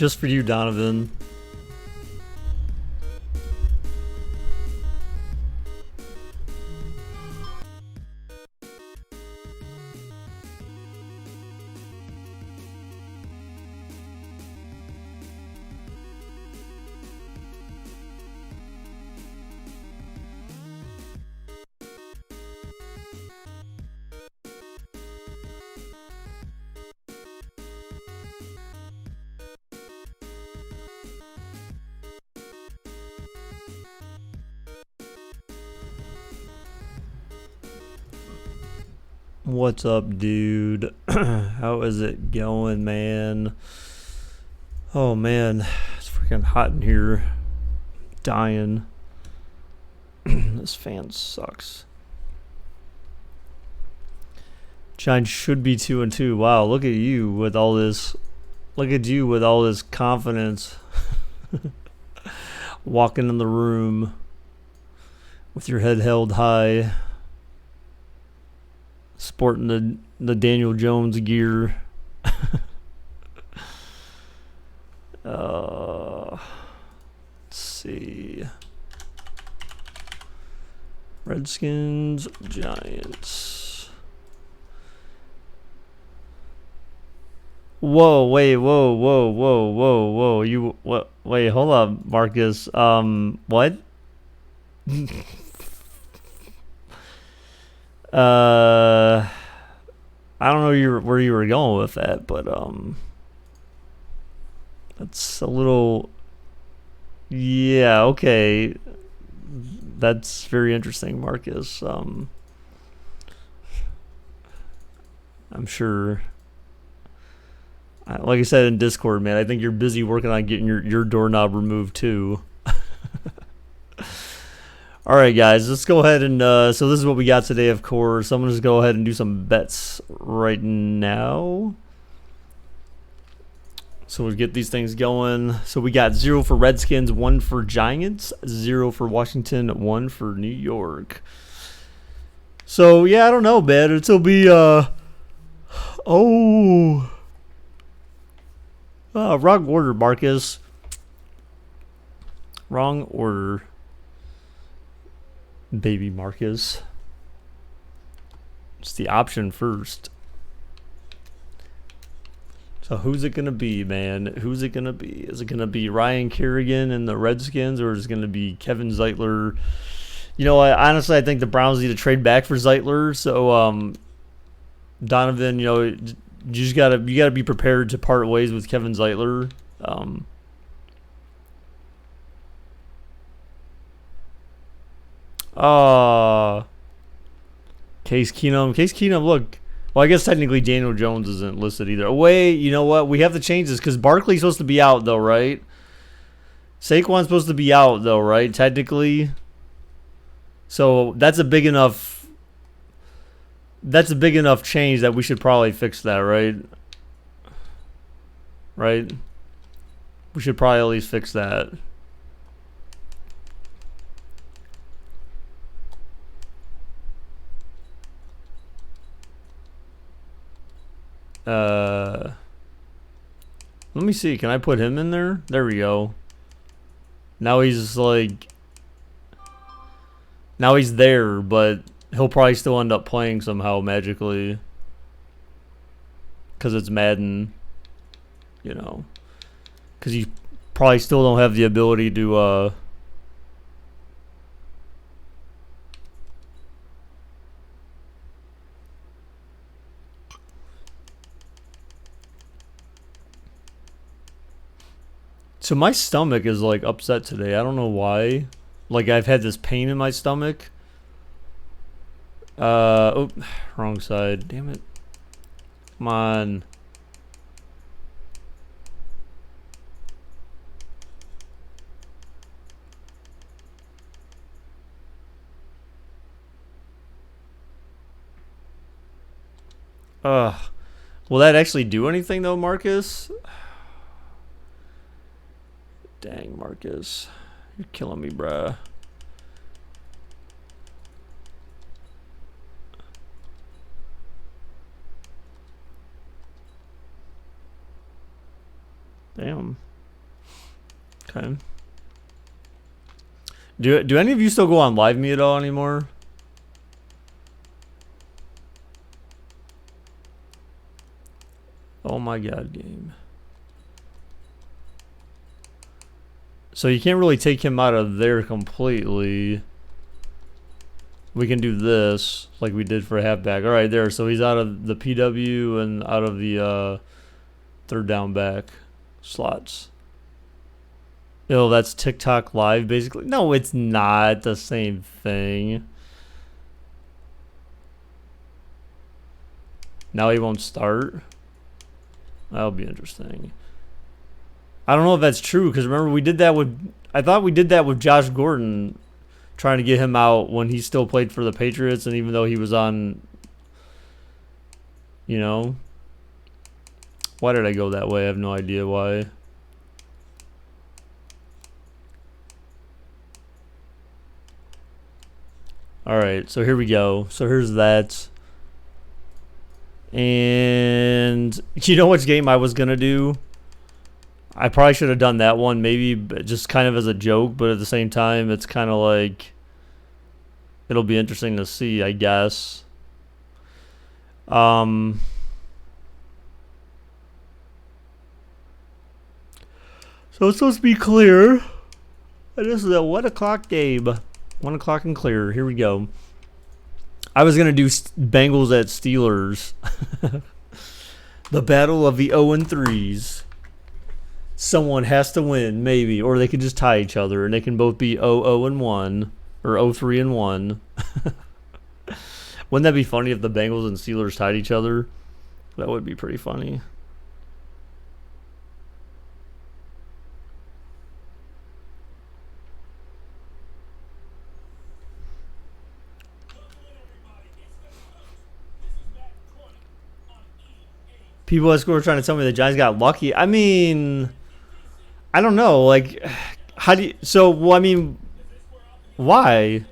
Just for you, Donovan. What's up, dude? How is it going, man? Oh, man. It's freaking hot in here. Dying. This fan sucks. Giants should be 2-2. Wow, look at you with all this. Look at you with all this confidence. Walking in the room with your head held high. Sporting the Daniel Jones gear. Let's see. Redskins, Giants. Whoa, wait, whoa. You what? Wait, hold up, Marcus. What? I don't know where you were going with that, but that's a little. Yeah, okay. That's very interesting, Marcus. I'm sure. Like I said in Discord, man, I think you're busy working on getting your doorknob removed too. All right, guys, let's go ahead and so this is what we got today, of course. I'm going to just go ahead and do some bets right now. So we'll get these things going. So we got 0 for Redskins, 1 for Giants, 0 for Washington, 1 for New York. So, yeah, I don't know, man. It'll be, wrong order, Marcus. Wrong order. Baby Marcus. It's the option first. So who's it going to be, man? Who's it going to be? Is it going to be Ryan Kerrigan and the Redskins, or is it going to be Kevin Zeitler? You know, honestly, I think the Browns need to trade back for Zeitler. So, Donovan, you know, you gotta be prepared to part ways with Kevin Zeitler. Case Keenum, look. Well, I guess technically Daniel Jones isn't listed either. Wait, you know what? We have to change this because Barkley's supposed to be out, though, right? Saquon's supposed to be out, though, right? Technically. So that's a big enough. That's a big enough change that we should probably fix that, right? Right? We should probably at least fix that. Let me see. Can I put him in there? There we go. Now he's like. Now he's there, but he'll probably still end up playing somehow magically. Because it's Madden. You know. Because you probably still don't have the ability to. So my stomach is like upset today. I don't know why. Like I've had this pain in my stomach. Oh, wrong side. Damn it. Come on. Will that actually do anything though, Marcus? Dang, Marcus. You're killing me, bruh. Damn. Okay. Do any of you still go on Live Me at all anymore? Oh my god, game. So you can't really take him out of there completely. We can do this like we did for a halfback. All right, there. So he's out of the PW and out of the third down back slots. Oh, that's TikTok Live, basically. No, it's not the same thing. Now he won't start. That'll be interesting. I don't know if that's true, because remember we did that with... I thought we did that with Josh Gordon, trying to get him out when he still played for the Patriots, and even though he was on... You know? Why did I go that way? I have no idea why. Alright, so here we go. So here's that. And you know which game I was going to do? I probably should have done that one, maybe just kind of as a joke, but at the same time, it's kind of like... It'll be interesting to see, I guess. So it's supposed to be clear. And this is a 1 o'clock game. 1 o'clock and clear. Here we go. I was going to do Bengals at Steelers. The battle of the 0-3s. Someone has to win, maybe. Or they could just tie each other. And they can both be 0-1. Or 0-3-1. Wouldn't that be funny if the Bengals and Steelers tied each other? That would be pretty funny. People at school are trying to tell me the Giants got lucky. I mean, I don't know. Like, how do you... So, well, I mean, why?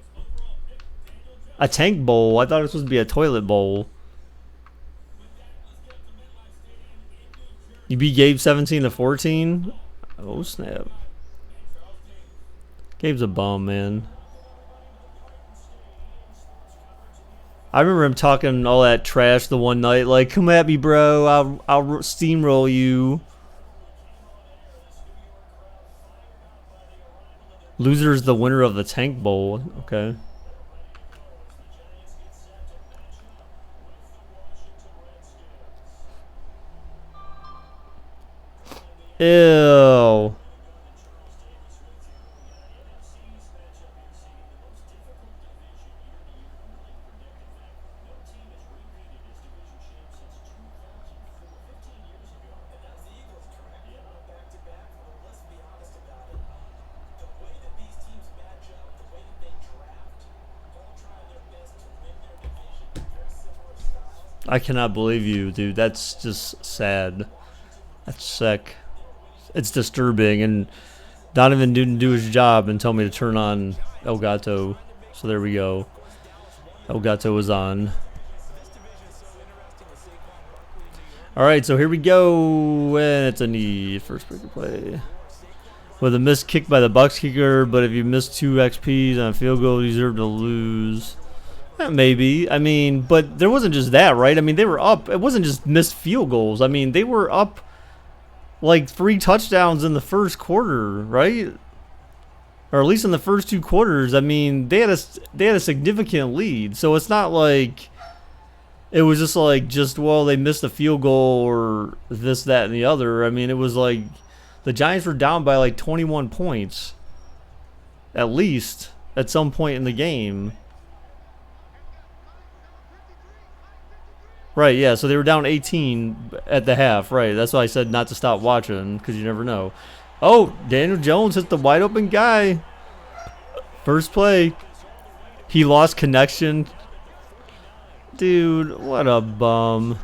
A tank bowl? I thought it was supposed to be a toilet bowl. You beat Gabe 17-14? Oh, snap. Gabe's a bum, man. I remember him talking all that trash the one night, like, come at me, bro, I'll steamroll you. Loser's the winner of the Tank Bowl. Okay. Ew. I cannot believe you, dude. That's just sad. That's sick. It's disturbing, and Donovan didn't do his job and tell me to turn on El Gato. So there we go. El Gato was on. Alright, so here we go. And it's a knee. First breaker play. With a missed kick by the Bucs kicker, but if you miss 2 XPs on a field goal, you deserve to lose. Maybe. I mean, but there wasn't just that, right? I mean, they were up. It wasn't just missed field goals. I mean, they were up like 3 touchdowns in the first quarter, right? Or at least in the first 2 quarters. I mean, they had a significant lead. So it's not like it was just like well, they missed a field goal or this, that, and the other. I mean, it was like the Giants were down by like 21 points at least at some point in the game. Right, yeah, so they were down 18 at the half, right. That's why I said not to stop watching, because you never know. Oh, Daniel Jones hit the wide open guy. First play. He lost connection. Dude, what a bum.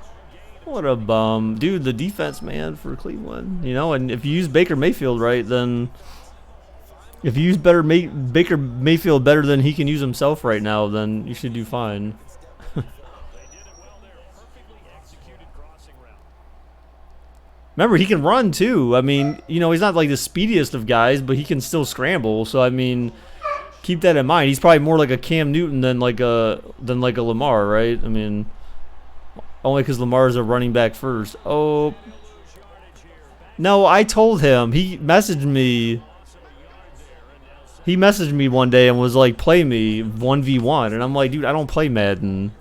What a bum. Dude, the defense, man, for Cleveland. You know, and if you use Baker Mayfield right, then... If you use Baker Mayfield better than he can use himself right now, then you should do fine. Remember, he can run too. I mean, you know, he's not like the speediest of guys, but he can still scramble. So I mean, keep that in mind. He's probably more like a Cam Newton than like a Lamar, right? I mean, only because Lamar is a running back first. Oh, no, I told him. He messaged me. He messaged me one day and was like, "Play me 1v1," and I'm like, "Dude, I don't play Madden."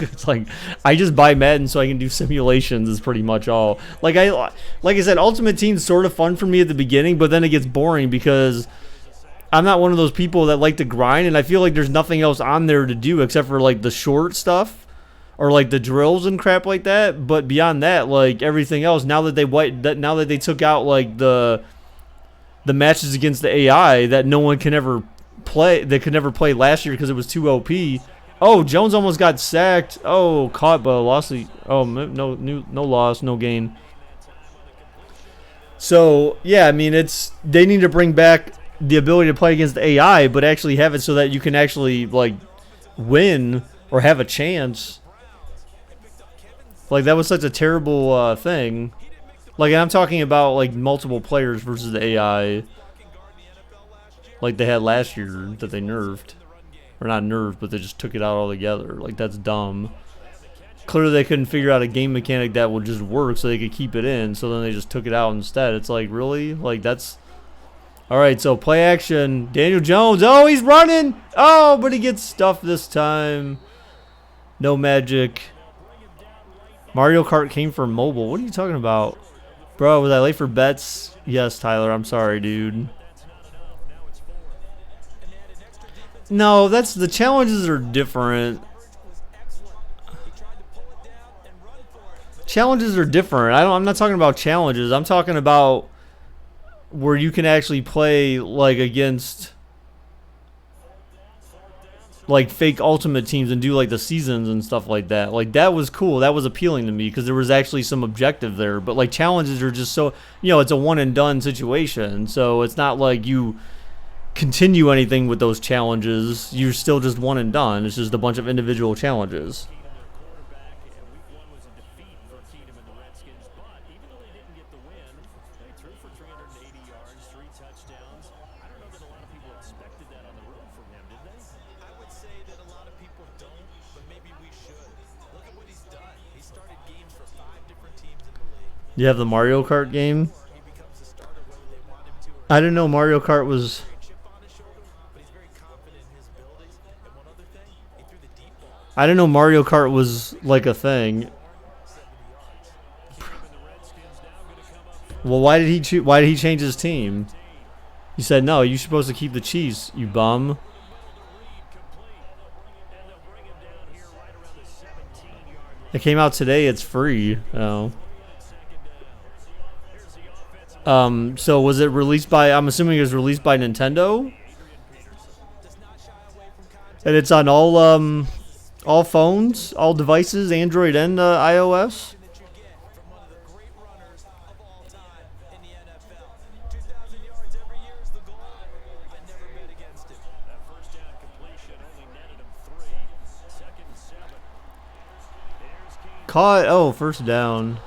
It's like I just buy Madden so I can do simulations. Is pretty much all. Like I said, Ultimate Team's sort of fun for me at the beginning, but then it gets boring because I'm not one of those people that like to grind, and I feel like there's nothing else on there to do except for like the short stuff or like the drills and crap like that. But beyond that, like everything else, now that they took out like the matches against the AI that no one can ever play, they could never play last year because it was too OP. Oh, Jones almost got sacked. Oh, caught but lost. Oh, no loss, no gain. So yeah, I mean they need to bring back the ability to play against the AI, but actually have it so that you can actually like win or have a chance. Like that was such a terrible thing. Like, I'm talking about like multiple players versus the AI, like they had last year that they nerfed, or not nerfed, but they just took it out altogether. Like that's dumb. Clearly, they couldn't figure out a game mechanic that would just work, so they could keep it in. So then they just took it out instead. It's like, really? Like that's all right. So play action. Daniel Jones. Oh, he's running. Oh, but he gets stuffed this time. No magic. Mario Kart came from mobile. What are you talking about? Bro, was I late for bets? Yes, Tyler. I'm sorry, dude. No, that's the challenges are different. Challenges are different. I'm not talking about challenges. I'm talking about where you can actually play like against like fake ultimate teams and do like the seasons and stuff like that. Like that was cool. That was appealing to me because there was actually some objective there. But like challenges are just so, it's a one and done situation. So it's not like you continue anything with those challenges. You're still just one and done. It's just a bunch of individual challenges. You have the Mario Kart game? I didn't know Mario Kart was... I didn't know Mario Kart was like a thing. Well, why did he change his team? He said, no, you're supposed to keep the Chiefs, you bum. It came out today, it's free. Oh. So was it released by, I'm assuming it was released by Nintendo? And it's on all phones, all devices, Android and iOS? Caught, oh, first down.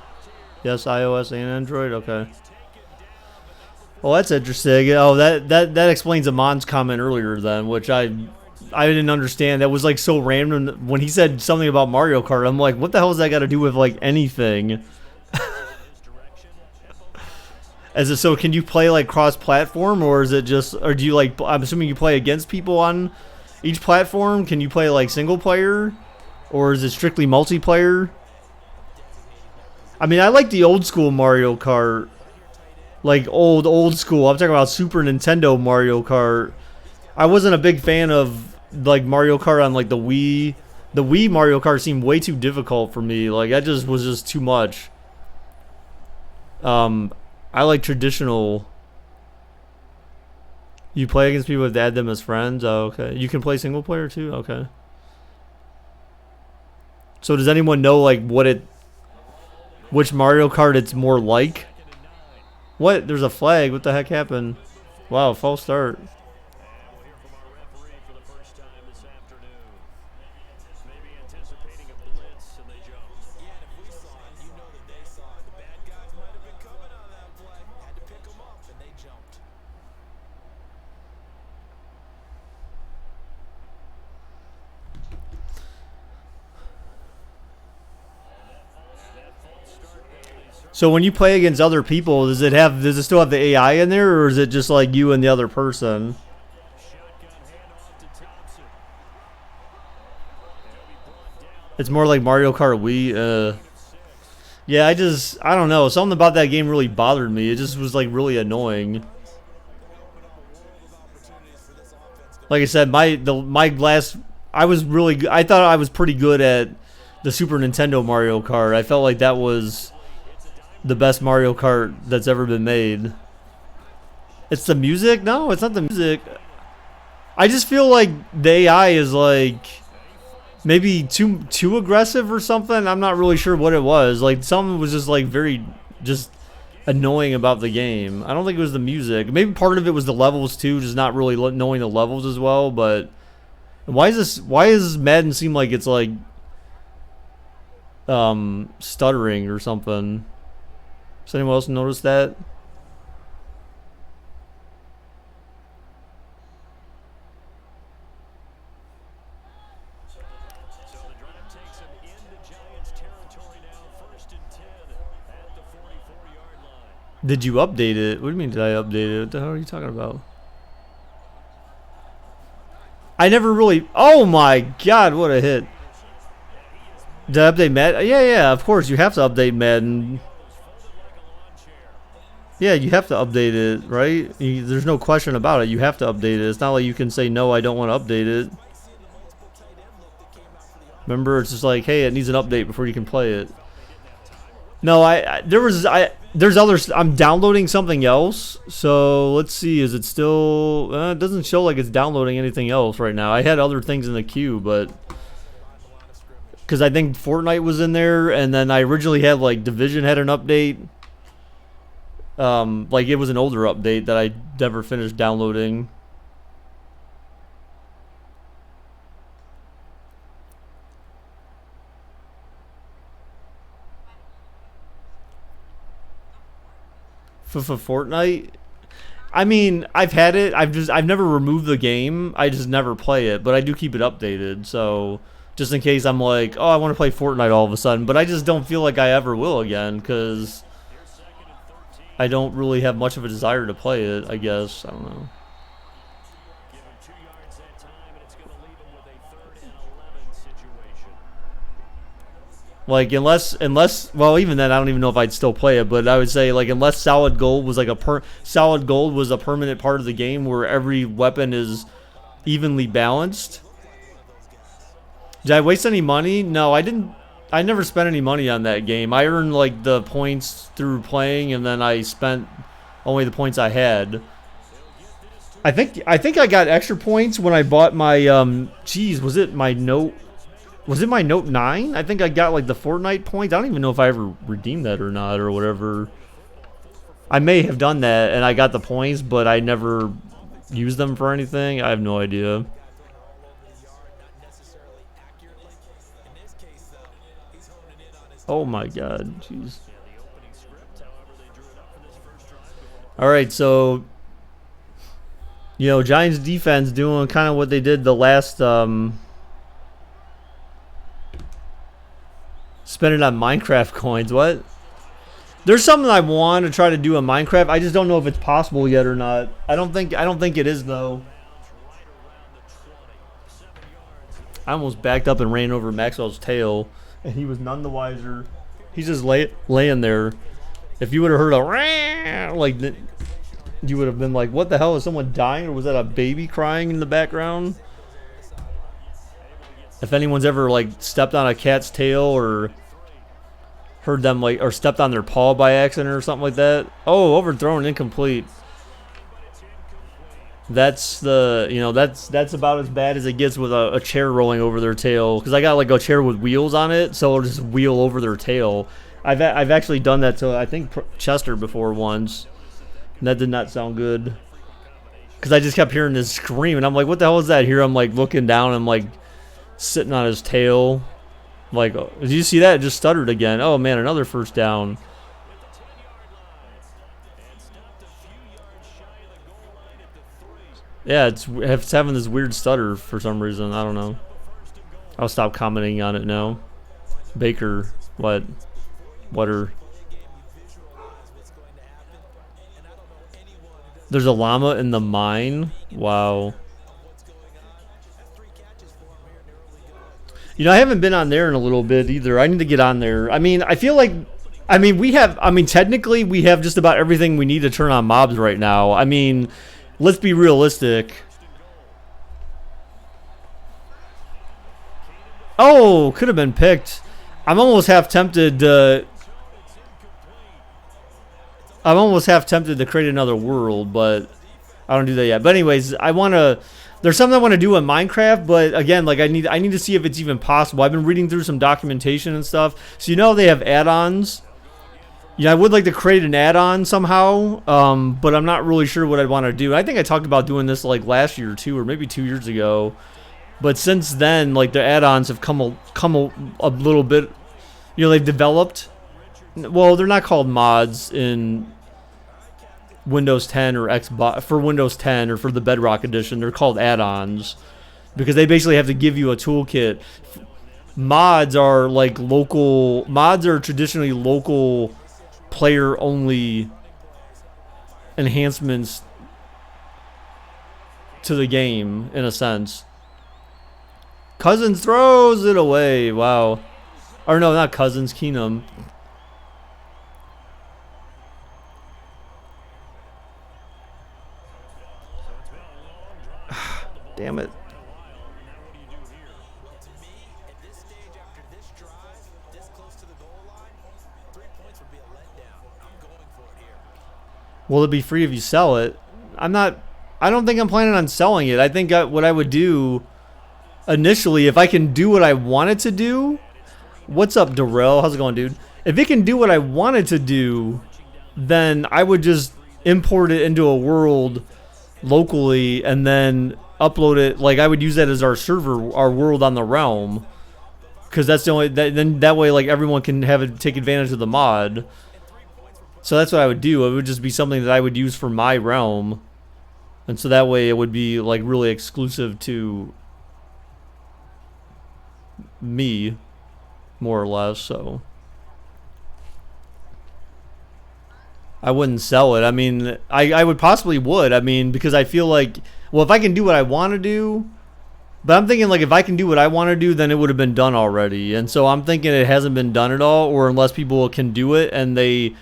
Yes, iOS and Android, okay. Well, that's interesting. Oh, that explains Amon's comment earlier then, which I didn't understand. That was like so random. When he said something about Mario Kart, I'm like, what the hell has that got to do with like anything? Is it so? Can you play like cross-platform, or is it just, or do you like? I'm assuming you play against people on each platform. Can you play like single player, or is it strictly multiplayer? I mean, I like the old school Mario Kart. Like old school. I'm talking about Super Nintendo Mario Kart. I wasn't a big fan of like Mario Kart on like the Wii. The Wii Mario Kart seemed way too difficult for me. Like that just was just too much. I like traditional. You play against people with add them as friends. Oh, okay. You can play single player too. Okay. So does anyone know like which Mario Kart it's more like? What? There's a flag. What the heck happened? Wow, false start. So when you play against other people, does it still have the AI in there, or is it just like you and the other person? It's more like Mario Kart Wii. Yeah, I don't know. Something about that game really bothered me. It just was like really annoying. Like I said, I thought I was pretty good at the Super Nintendo Mario Kart. I felt like that was the best Mario Kart that's ever been made. It's the music? No, it's not the music. I just feel like the AI is like maybe too aggressive or something. I'm not really sure what it was. Like something was just like very just annoying about the game. I don't think it was the music. Maybe part of it was the levels too, just not really knowing the levels as well. But why does Madden seem like it's like stuttering or something? Does anyone else notice that? Did you update it? What do you mean did I update it? What the hell are you talking about? I never really... Oh my god, what a hit. Did I update Madden? Yeah, of course. You have to update Madden. Yeah, you have to update it, right? There's no question about it. You have to update it. It's not like you can say, no, I don't want to update it. Remember, it's just like, hey, it needs an update before you can play it. No, there's others. I'm downloading something else. So let's see. Is it still? It doesn't show like it's downloading anything else right now. I had other things in the queue, but because I think Fortnite was in there, and then I originally had like Division had an update. Like it was an older update that I never finished downloading. For Fortnite, I mean, I've had it. I've never removed the game. I just never play it, but I do keep it updated. So just in case I'm like, oh, I want to play Fortnite all of a sudden, but I just don't feel like I ever will again because I don't really have much of a desire to play it. I guess I don't know. Like unless well, even then I don't even know if I'd still play it, but I would say like unless solid gold was like solid gold was a permanent part of the game where every weapon is evenly balanced. Did I waste any money? No, I didn't. I never spent any money on that game. I earned like the points through playing, and then I spent only the points I had. I think I got extra points when I bought my was it my Note? Was it my Note 9? I think I got like the Fortnite points. I don't even know if I ever redeemed that or not or whatever. I may have done that and I got the points, but I never used them for anything. I have no idea. Oh my god, jeez. All right, so Giants defense doing kind of what they did the last spending on Minecraft coins. What? There's something I want to try to do in Minecraft. I just don't know if it's possible yet or not. I don't think it is though. I almost backed up and ran over Maxwell's tail, and he was none the wiser. He's just laying there. If you would have heard a rah, like, you would have been like, "What the hell? Is someone dying, or was that a baby crying in the background?" If anyone's ever like stepped on a cat's tail or heard them like or stepped on their paw by accident or something like that. Oh, overthrown, incomplete. That's that's about as bad as it gets with a chair rolling over their tail. Because I got like a chair with wheels on it, so it'll just wheel over their tail. I've actually done that to I think Chester before once. And that did not sound good. Because I just kept hearing this scream, and I'm like, what the hell is that? Here I'm like looking down, and I'm like sitting on his tail. Like, did you see that? It just stuttered again. Oh man, another first down. Yeah, it's having this weird stutter for some reason. I don't know. I'll stop commenting on it now. Baker, what? Water. There's a llama in the mine. Wow. You know, I haven't been on there in a little bit either. I need to get on there. I mean, I feel like, I mean, technically we have just about everything we need to turn on mobs right now. I mean, let's be realistic. Oh, could have been picked. I'm almost half tempted to create another world, but I don't do that yet. But anyways, there's something I want to do in Minecraft, but again, like I need to see if it's even possible. I've been reading through some documentation and stuff. So they have add-ons. Yeah, I would like to create an add-on somehow, but I'm not really sure what I'd want to do. I think I talked about doing this like last year or two, or maybe 2 years ago. But since then, like the add-ons have come a little bit. They've developed. Well, they're not called mods in Windows 10 or Xbox for Windows 10 or for the Bedrock edition. They're called add-ons because they basically have to give you a toolkit. Mods are traditionally local player only enhancements to the game in a sense. Cousins throws it away. Wow. Or no, not Cousins, Keenum. Damn it. Will it be free if you sell it? I don't think I'm planning on selling it. I think what I would do initially, if I can do what I wanted to do. What's up, Darrell? How's it going, dude? If it can do what I wanted to do, then I would just import it into a world locally and then upload it. Like I would use that as our server, our world on the realm, because that's the only then that way like everyone can take advantage of the mod. So that's what I would do. It would just be something that I would use for my realm, and so that way it would be like really exclusive to me, more or less. So I wouldn't sell it. I mean, I would possibly would. I mean, because I feel like, well, if I can do what I want to do, but I'm thinking like if I can do what I want to do, then it would have been done already. And so I'm thinking it hasn't been done at all, or unless people can do it and they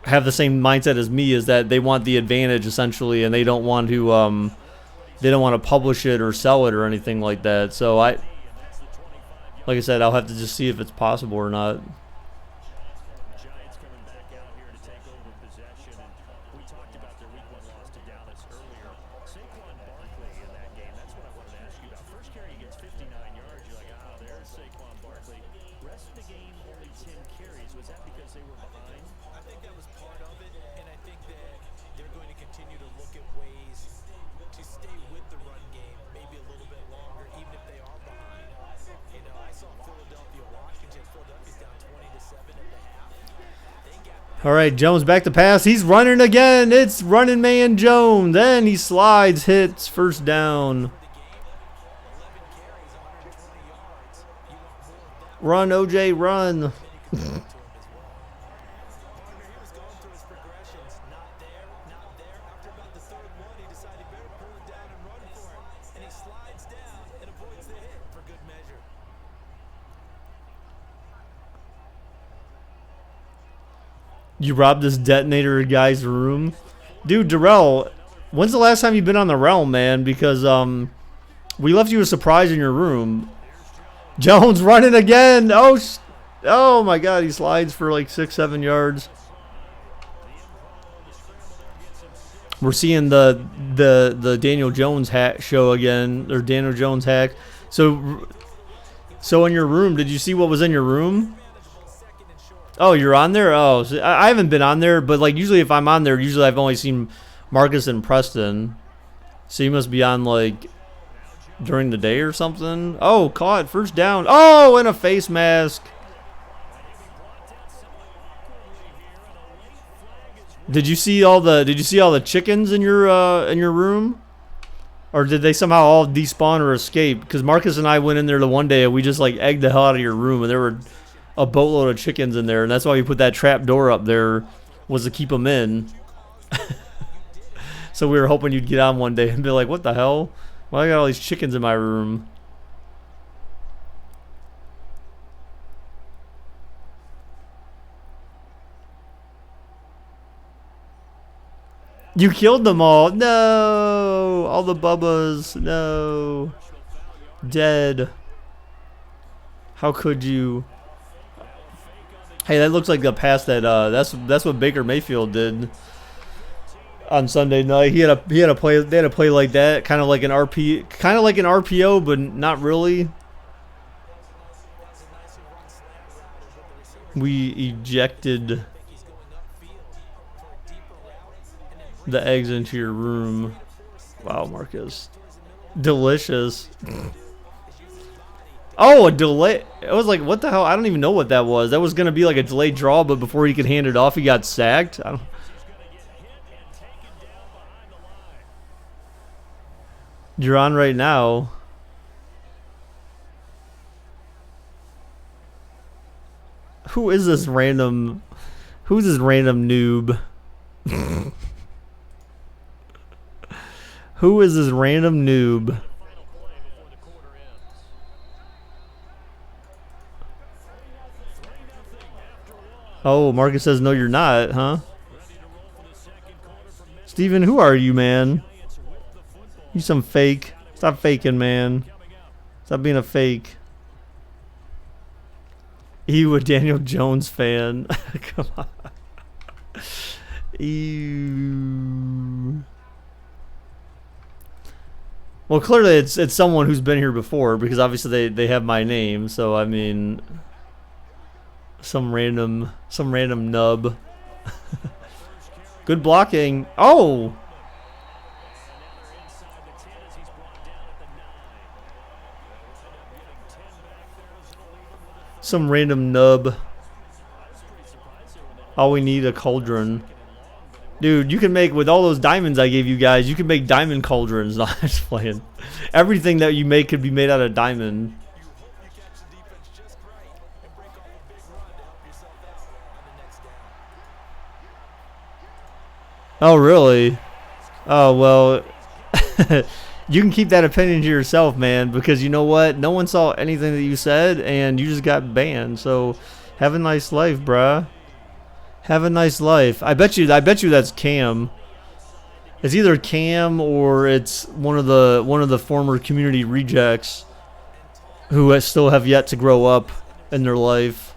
have the same mindset as me, is that they want the advantage essentially, and they don't want to publish it or sell it or anything like that. So like I said, I'll have to just see if it's possible or not. All right, Jones back to pass. He's running again. It's running man Jones. Then he slides, hits, first down. Run, OJ, run. You robbed this detonator guy's room? Dude, Darrell, when's the last time you've been on the realm, man? Because we left you a surprise in your room. Jones running again. Oh my God, he slides for like 6-7 yards. We're seeing the Daniel Jones hack show again, or Daniel Jones hack. So in your room, did you see what was in your room? Oh, you're on there? Oh, so I haven't been on there, but like usually if I'm on there, usually I've only seen Marcus and Preston. So you must be on like during the day or something. Oh, caught, first down. Oh, and a face mask. Did you see all the chickens in your room? Or did they somehow all despawn or escape? Because Marcus and I went in there the one day and we just like egged the hell out of your room, and there were a boatload of chickens in there, and that's why we put that trap door up there, was to keep them in. So we were hoping you'd get on one day and be like, what the hell? Why I got all these chickens in my room? You killed them all. No. All the Bubbas. No. Dead. How could you? Hey, that looks like the pass that that's what Baker Mayfield did on Sunday night. He had a play. They had a play like that, kind of like an RPO, but not really. We ejected the eggs into your room. Wow, Marcus. Delicious. Oh, a delay. It was like, what the hell? I don't even know what that was. That was going to be like a delayed draw, but before he could hand it off, he got sacked. You're on right now. Who's this random noob? Who is this random noob? Oh, Marcus says, no, you're not, huh? Steven, who are you, man? You some fake. Stop faking, man. Stop being a fake. You a Daniel Jones fan. Come on. Ew. Well, clearly it's someone who's been here before, because obviously they have my name, so I mean some random nub. Good blocking. Oh! Some random nub. All we need a cauldron. Dude, you can make, with all those diamonds I gave you guys, you can make diamond cauldrons. No, I'm just playing. Everything that you make could be made out of diamond. Oh, really? Oh, well, you can keep that opinion to yourself, man, because you know what? No one saw anything that you said, and you just got banned. So, have a nice life, bruh. Have a nice life. I bet you that's Cam. It's either Cam or it's one of the former community rejects who still have yet to grow up in their life.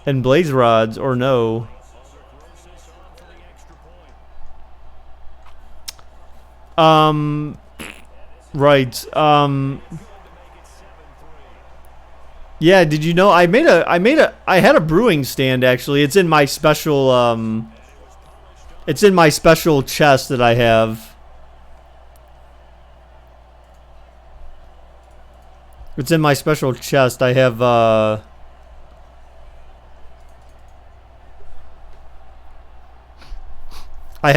And blaze rods or no. Right. Yeah, did you know I had a brewing stand actually. It's in my special chest that I have. It's in my special chest. I have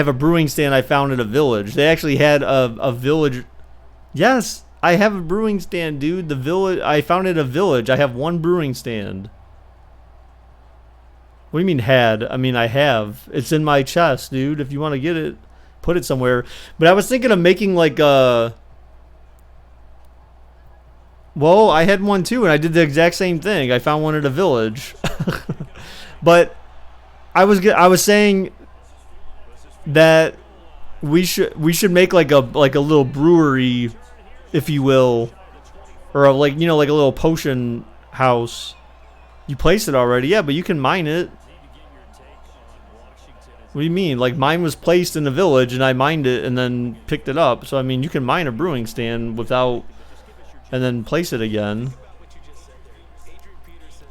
a brewing stand I found in a village. They actually had a village. Yes, I have a brewing stand, dude. The village I found it in a village. I have one brewing stand. What do you mean had? I mean I have. It's in my chest, dude. If you want to get it, put it somewhere. But I was thinking of making like a. Well, I had one too, and I did the exact same thing. I found one at a village. But I was saying that we should make like a little brewery, if you will, or like a little potion house. You placed it already, yeah, but you can mine it. What do you mean? Like mine was placed in the village, and I mined it and then picked it up. So I mean, you can mine a brewing stand without, and then place it again.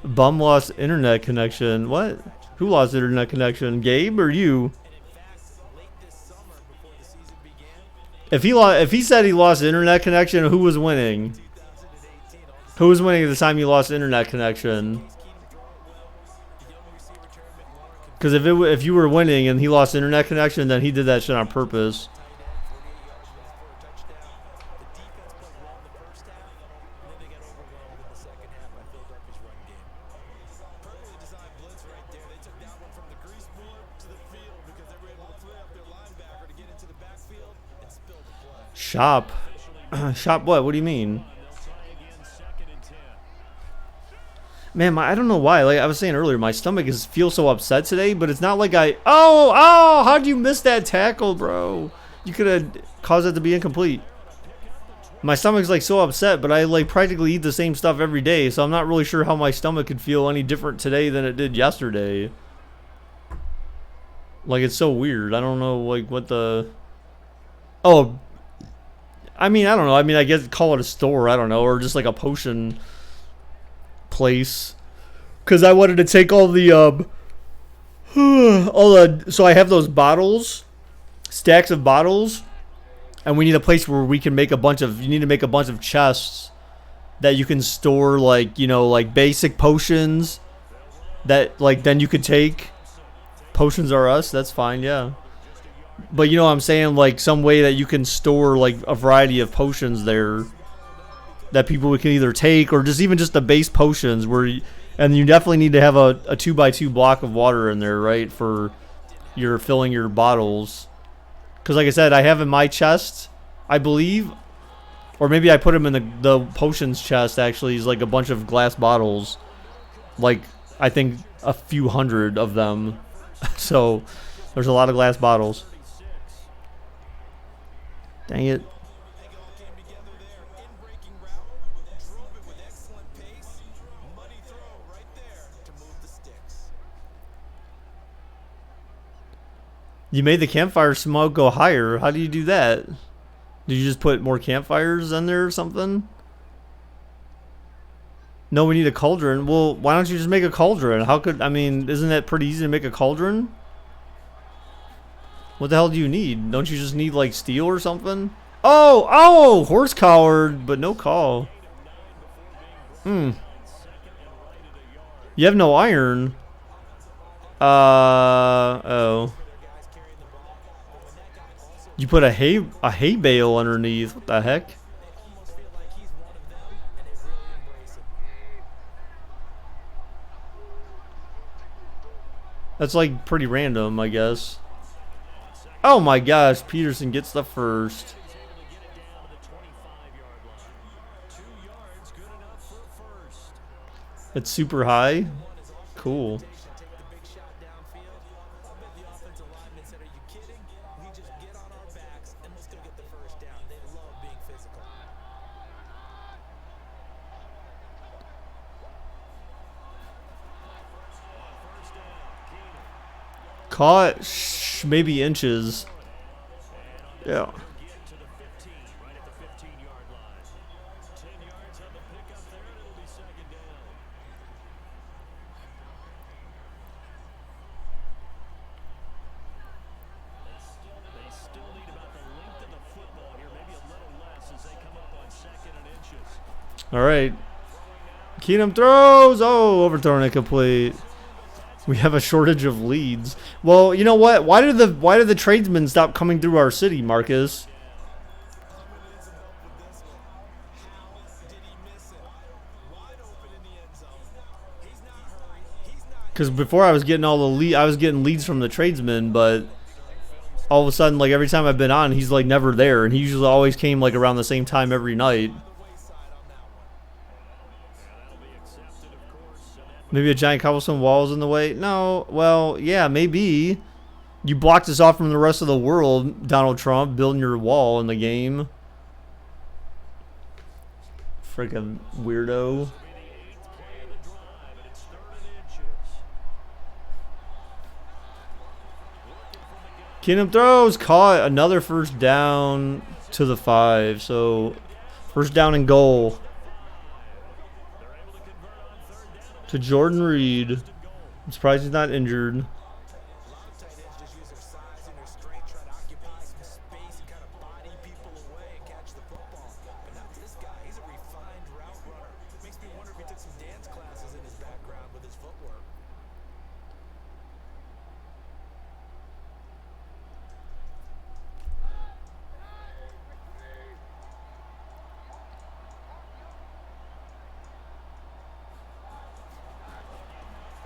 Bum lost internet connection. What? Who lost internet connection? Gabe or you? If he said he lost internet connection, who was winning? Who was winning at the time he lost internet connection? Because if you were winning and he lost internet connection, then he did that shit on purpose. Shop. Shop what? What do you mean? Man, I don't know why. Like I was saying earlier, my stomach feels so upset today, but it's not like I... Oh! How'd you miss that tackle, bro? You could have caused it to be incomplete. My stomach's like so upset, but I like practically eat the same stuff every day, so I'm not really sure how my stomach could feel any different today than it did yesterday. Like, it's so weird. I don't know, like, what the... Oh, I mean, I don't know. I mean, I guess call it a store, I don't know, or just like a potion place. Because I wanted to take all the, so I have those bottles, stacks of bottles, and we need a place where we can make a bunch of, you need to make a bunch of chests that you can store, like, you know, like basic potions that, like, then you could take. Potions are us, that's fine, yeah. But you know what I'm saying, like some way that you can store like a variety of potions there that people can either take, or just even just the base potions where and you definitely need to have a 2x2 block of water in there, right, for your filling your bottles. Because like I said, I have in my chest, I believe, or maybe I put them in the potions chest actually, is like a bunch of glass bottles, like I think a few hundred of them. So there's a lot of glass bottles. Dang it. You made the campfire smoke go higher. How do you do that? Did you just put more campfires in there or something? No, we need a cauldron. Well, why don't you just make a cauldron? How could, I mean, isn't that pretty easy to make a cauldron? What the hell do you need? Don't you just need like steel or something? Oh, horse coward, but no call. You have no iron. Oh. You put a hay bale underneath. What the heck? That's like pretty random, I guess. Oh my gosh, Peterson gets the first. It's super high. Cool. Caught maybe inches. Yeah. All right. Keenum throws. Oh, overthrown incomplete. We have a shortage of leads. Well, you know what? Why did the tradesmen stop coming through our city, Marcus? Because before I was getting leads from the tradesmen, but all of a sudden, like every time I've been on, he's like never there, and he usually always came like around the same time every night. Maybe a giant cobblestone wall is in the way? No. Well, yeah, maybe. You blocked us off from the rest of the world, Donald Trump, building your wall in the game. Freaking weirdo. Keenum throws, caught, another first down to the 5. So, first down and goal. To Jordan Reed. I'm surprised he's not injured.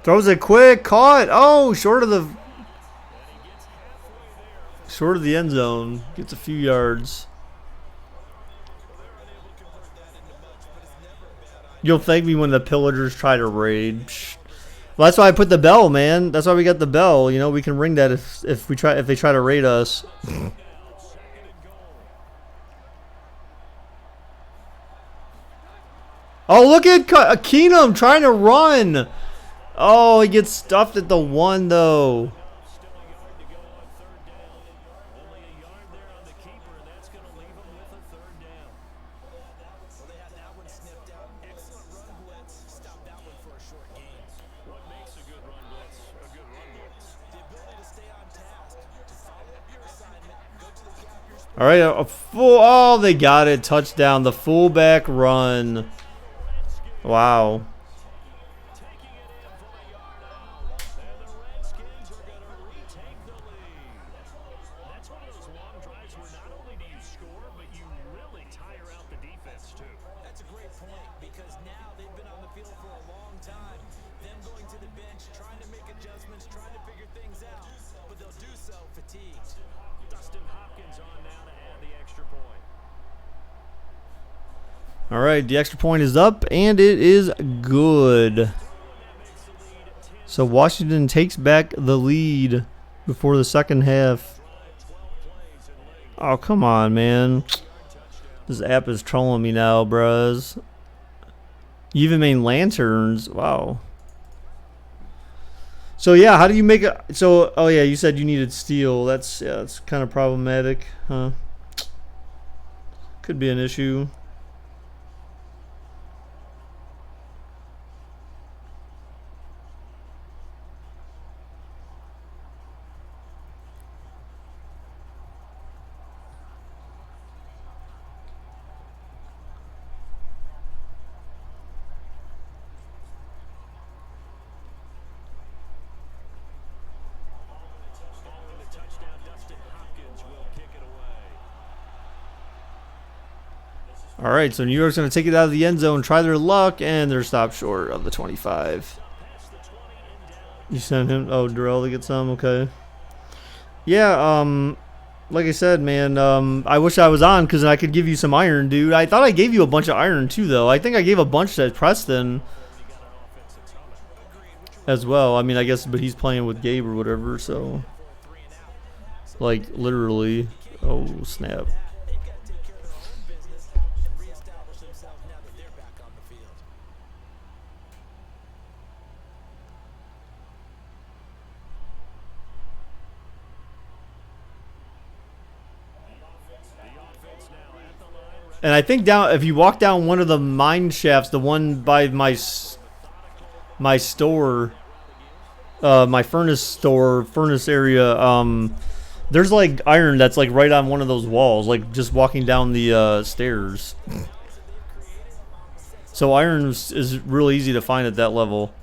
Throws it quick, caught. Oh, short of the end zone. Gets a few yards. You'll thank me when the pillagers try to raid. Psh. Well, that's why I put the bell, man. That's why we got the bell. You know, we can ring that if they try to raid us. Oh, look at Keenum trying to run. Oh, he gets stuffed at the 1 though. All right, a full. Oh, they got it. Touchdown. The fullback run. Wow. All right, the extra point is up, and it is good. So Washington takes back the lead before the second half. Oh, come on, man. This app is trolling me now, bros. You even made lanterns. Wow. So, yeah, how do you make a... So, oh, yeah, you said you needed steel. That's kind of problematic, huh? Could be an issue. All right, so New York's going to take it out of the end zone, try their luck, and they're stopped short of the 25. You sent him? Oh, Darrell to get some? Okay. Yeah, like I said, man, I wish I was on because I could give you some iron, dude. I thought I gave you a bunch of iron, too, though. I think I gave a bunch to Preston as well. I mean, I guess, but he's playing with Gabe or whatever, so. Like, literally. Oh, snap. And I think down, if you walk down one of the mine shafts, the one by my store, my furnace area, there's like iron that's like right on one of those walls, like just walking down the stairs. So iron is really easy to find at that level.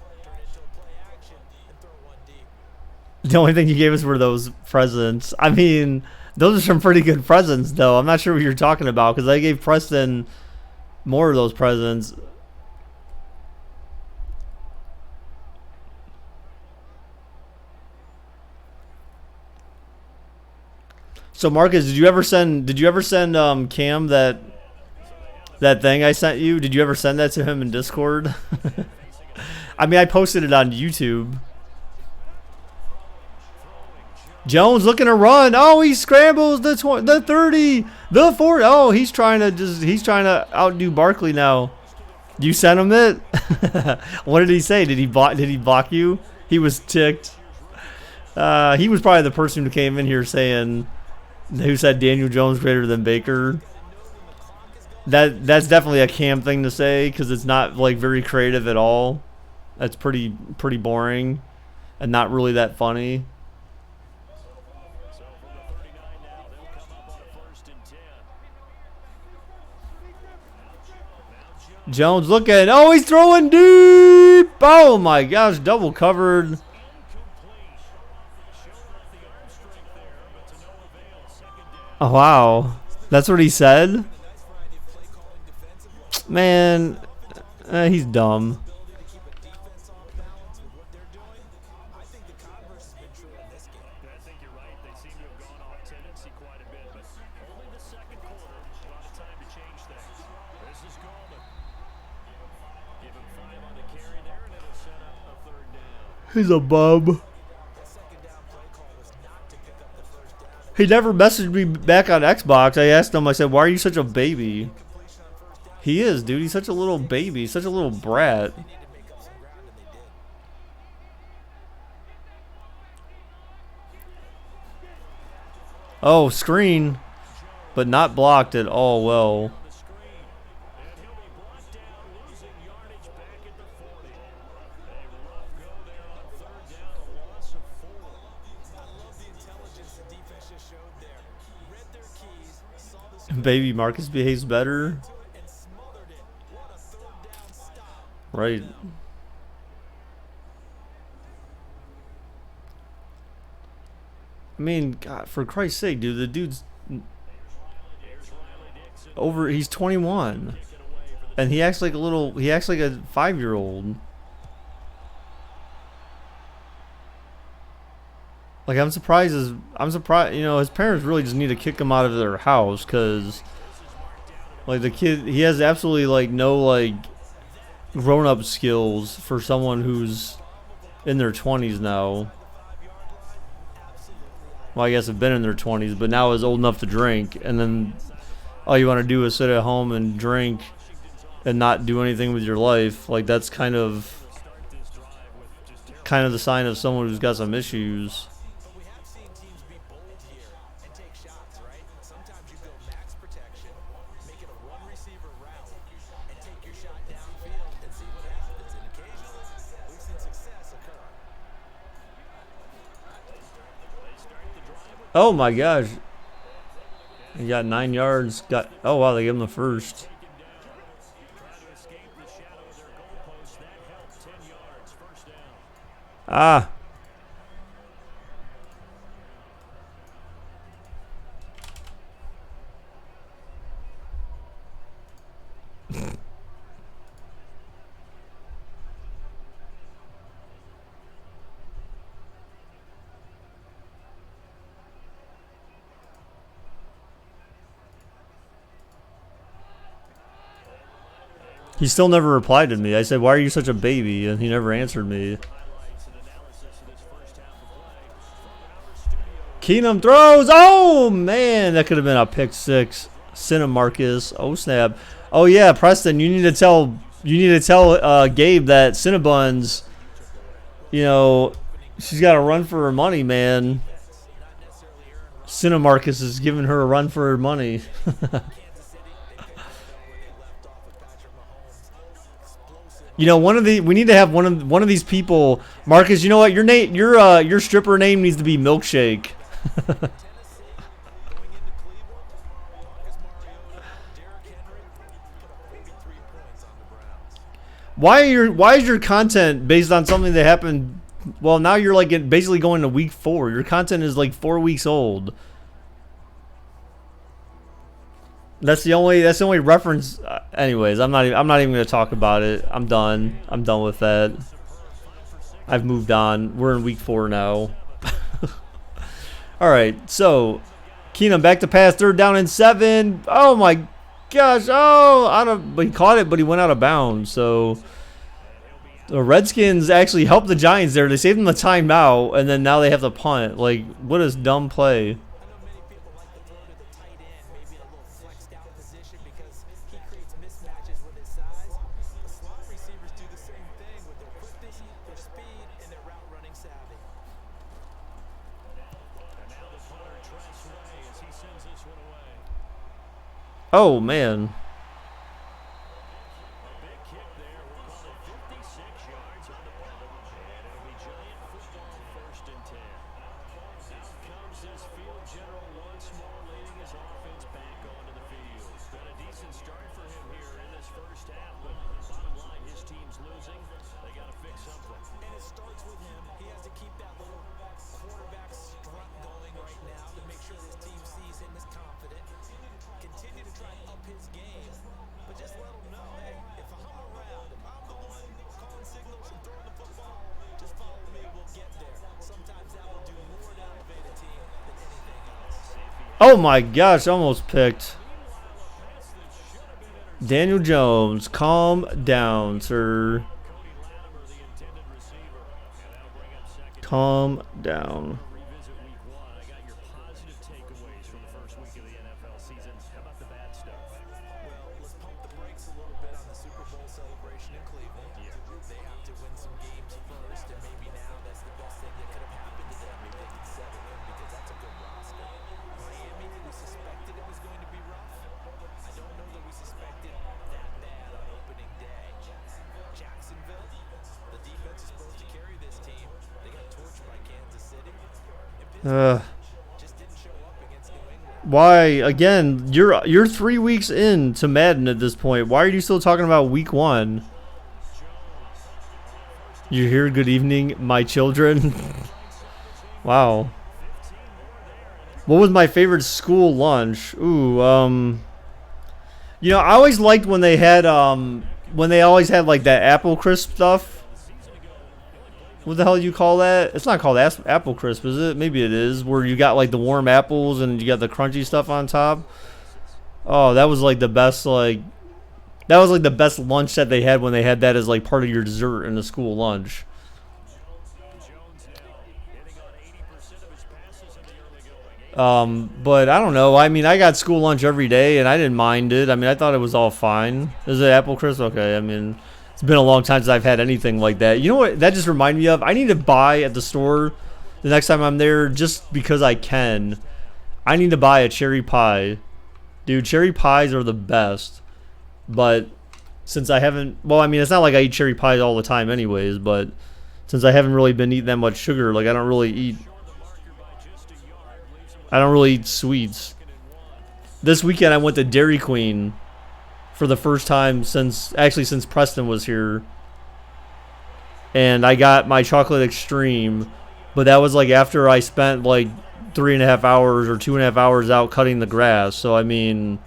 The only thing you gave us were those presents. I mean, those are some pretty good presents, though. I'm not sure what you're talking about because I gave Preston more of those presents. So Marcus, did you ever send Cam that thing I sent you? Did you ever send that to him in Discord? I mean, I posted it on YouTube. Jones looking to run. Oh, he scrambles the 30, the 40. Oh, he's trying to outdo Barkley now. You sent him it? What did he say? Did he block you? He was ticked. He was probably the person who came in here who said Daniel Jones greater than Baker. That's definitely a Cam thing to say because it's not like very creative at all. That's pretty boring and not really that funny. Jones looking. Oh, he's throwing deep. Oh, my gosh. Double covered. Oh, wow. That's what he said? Man, he's dumb. He's a bum. He never messaged me back on Xbox. I asked him, I said, why are you such a baby? He is, dude. He's such a little baby. Such a little brat. Oh, screen. But not blocked at all well. Baby Marcus behaves better. Right. I mean, God, for Christ's sake, dude, the dude's over. He's 21, and he acts like a little. He acts like a 5-year-old. Like I'm surprised. You know, his parents really just need to kick him out of their house because, like, the kid, he has absolutely like no like grown-up skills for someone who's in their 20s now. Well, I guess have been in their 20s, but now is old enough to drink, and then all you want to do is sit at home and drink and not do anything with your life. Like that's kind of the sign of someone who's got some issues. Oh my gosh. He got 9 yards. Oh wow, they gave him the first. Ah. He still never replied to me. I said, why are you such a baby? And he never answered me. Keenum throws. Oh, man. That could have been a pick six. Cinemarcus. Oh, snap. Oh, yeah, Preston, you need to tell Gabe that Cinnabons, you know, she's got to run for her money, man. Cinemarcus is giving her a run for her money. You know, we need to have one of these people. Marcus, you know what? Your stripper name needs to be Milkshake. Why is your content based on something that happened? Well, now you're like basically going to week 4. Your content is like 4 weeks old. That's the only reference. Anyways, I'm not even going to talk about it. I'm done. I'm done with that. I've moved on. We're in week 4 now. All right. So, Keenum back to pass, 3rd down and 7. Oh my gosh. Oh, he caught it, but he went out of bounds. So, the Redskins actually helped the Giants there. They saved them the timeout, and then now they have to punt. Like, what a dumb play. Oh, man. Oh my gosh, almost picked. Daniel Jones, calm down, sir. Calm down. Why again? You're 3 weeks into Madden at this point. Why are you still talking about week 1? You're here. Good evening, my children. Wow. What was my favorite school lunch? Ooh, you know, I always liked when they had when they always had like that apple crisp stuff. What the hell do you call that? It's not called apple crisp, is it? Maybe it is. Where you got like the warm apples and you got the crunchy stuff on top. Oh, that was like the best. Like that was like the best lunch that they had when they had that as like part of your dessert in the school lunch. But I don't know. I mean, I got school lunch every day and I didn't mind it. I mean, I thought it was all fine. Is it apple crisp? Okay. I mean. It's been a long time since I've had anything like that. You know what that just reminded me of? I need to buy at the store the next time I'm there just because I can. I need to buy a cherry pie. Dude, cherry pies are the best. But since I haven't... Well, I mean, it's not like I eat cherry pies all the time anyways, but since I haven't really been eating that much sugar, like I don't really eat sweets. This weekend I went to Dairy Queen for the first time since Preston was here, and I got my chocolate extreme, but that was like after I spent like 3.5 hours or 2.5 hours out cutting the grass. So I mean,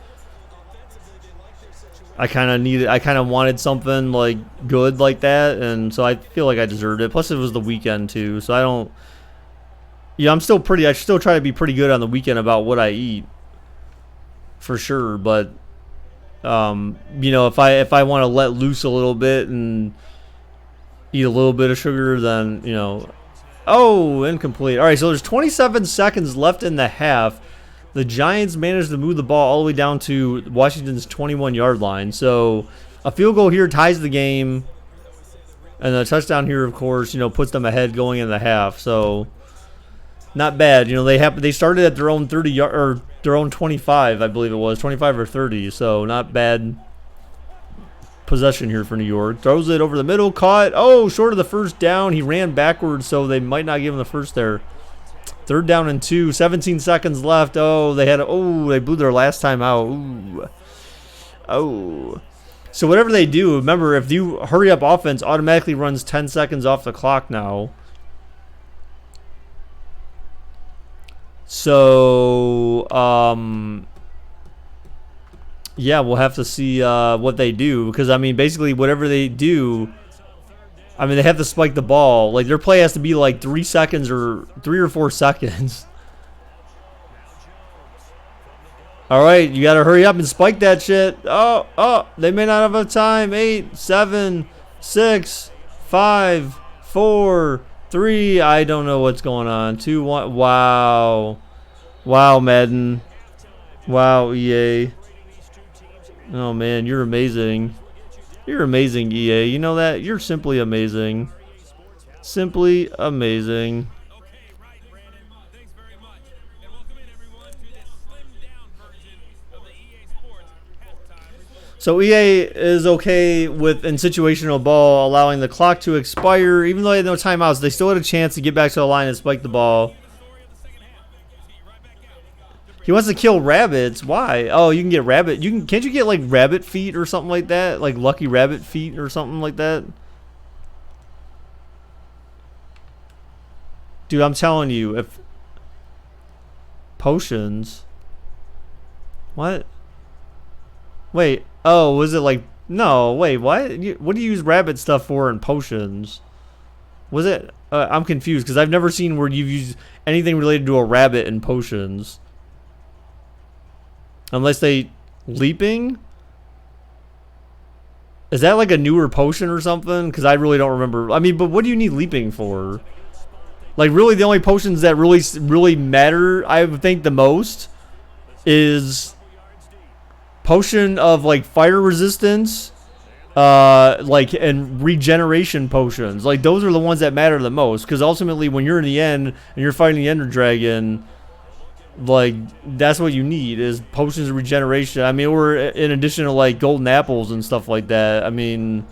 I kind of wanted something like good like that, and so I feel like I deserved it. Plus it was the weekend too, so I don't. Yeah, I still try to be pretty good on the weekend about what I eat, for sure, but. You know, if I want to let loose a little bit and eat a little bit of sugar, then, you know. Oh, incomplete. All right, so there's 27 seconds left in the half. The Giants managed to move the ball all the way down to Washington's 21-yard line. So a field goal here ties the game, and a touchdown here, of course, you know, puts them ahead going in the half. So not bad. You know, they started at their own 30-yard or their own 25, I believe it was 25 or 30. So not bad possession here for New York. Throws it over the middle, caught. Oh, short of the first down. He ran backwards, so they might not give him the first there. 3rd down and 2. 17 seconds left. Oh, they blew their last time out. Ooh. Oh. So whatever they do, remember, if you hurry up offense automatically runs 10 seconds off the clock now. So, yeah, we'll have to see what they do. Because, I mean, basically, whatever they do, I mean, they have to spike the ball. Like, their play has to be, like, 3 seconds or 3 or 4 seconds. All right, you got to hurry up and spike that shit. Oh, they may not have enough time. 8, 7, 6, 5, 4, 3. I don't know what's going on. 2, 1. Wow. Wow, Madden. Wow, EA. Oh, man, you're amazing. You're amazing, EA. You know that? You're simply amazing. Simply amazing. So EA is okay with, in situational ball, allowing the clock to expire. Even though they had no timeouts, they still had a chance to get back to the line and spike the ball. He wants to kill rabbits. Why? Oh, you can get rabbit. Can't you get like rabbit feet or something like that? Like lucky rabbit feet or something like that? Dude, I'm telling you, if potions. What? Wait. Oh, was it like... No, wait, what? What do you use rabbit stuff for in potions? Was it... I'm confused, because I've never seen where you've used anything related to a rabbit in potions. Unless they... Leaping? Is that like a newer potion or something? Because I really don't remember. I mean, but what do you need leaping for? Like, really, the only potions that really matter, I would think, the most is potion of, like, fire resistance, like, and regeneration potions. Like, those are the ones that matter the most. Because ultimately, when you're in the end and you're fighting the Ender Dragon, like, that's what you need is potions of regeneration. I mean, or in addition to, like, golden apples and stuff like that. I mean...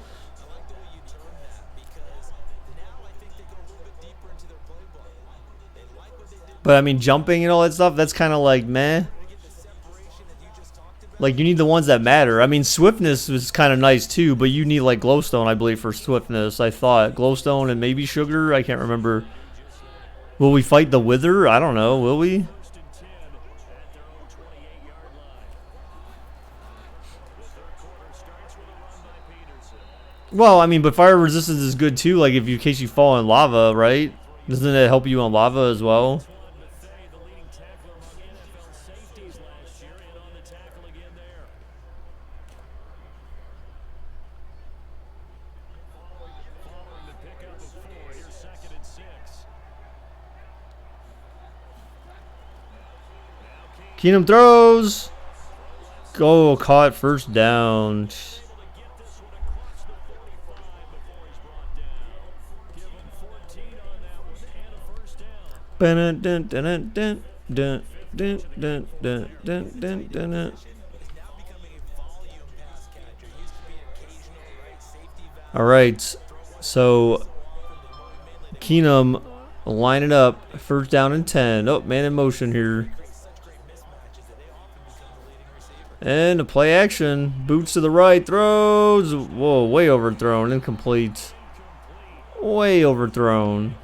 But, I mean, jumping and all that stuff, that's kind of like, meh. Like, you need the ones that matter. I mean, swiftness is kind of nice, too, but you need, like, glowstone, I believe, for swiftness, I thought. Glowstone and maybe sugar? I can't remember. Will we fight the Wither? I don't know. Will we? Well, I mean, but fire resistance is good, too, like, if you, in case you fall in lava, right? Doesn't it help you on lava as well? Keenum throws. Go, caught, first down. All right, so Keenum line it up, first down and 10. Oh, man in motion here. And a play action. Boots to the right. Throws. Whoa, way overthrown. Incomplete. Way overthrown.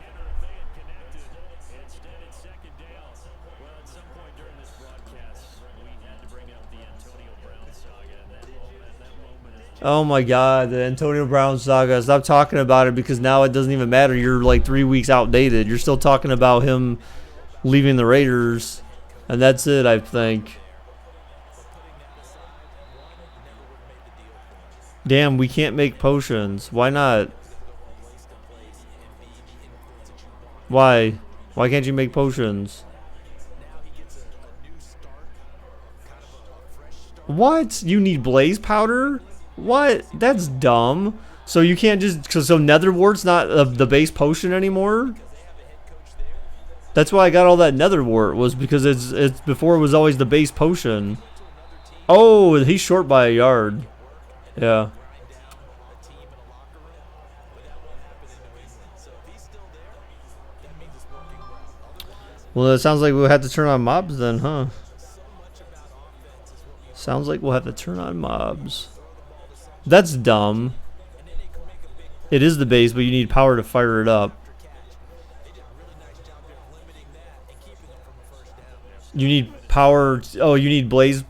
Oh my God, the Antonio Brown saga. Stop talking about it because now it doesn't even matter. You're like 3 weeks outdated. You're still talking about him leaving the Raiders. And that's it, I think. Damn, we can't make potions. Why not? Why? Why can't you make potions? What? You need blaze powder? What? That's dumb. So you can't just... So netherwart's not the base potion anymore? That's why I got all that netherwort, was because it's before it was always the base potion. Oh, he's short by a yard. Yeah. Well, it sounds like we'll have to turn on mobs then, huh? Sounds like we'll have to turn on mobs. That's dumb. It is the base, but you need power to fire it up. You need power. Oh, you need blaze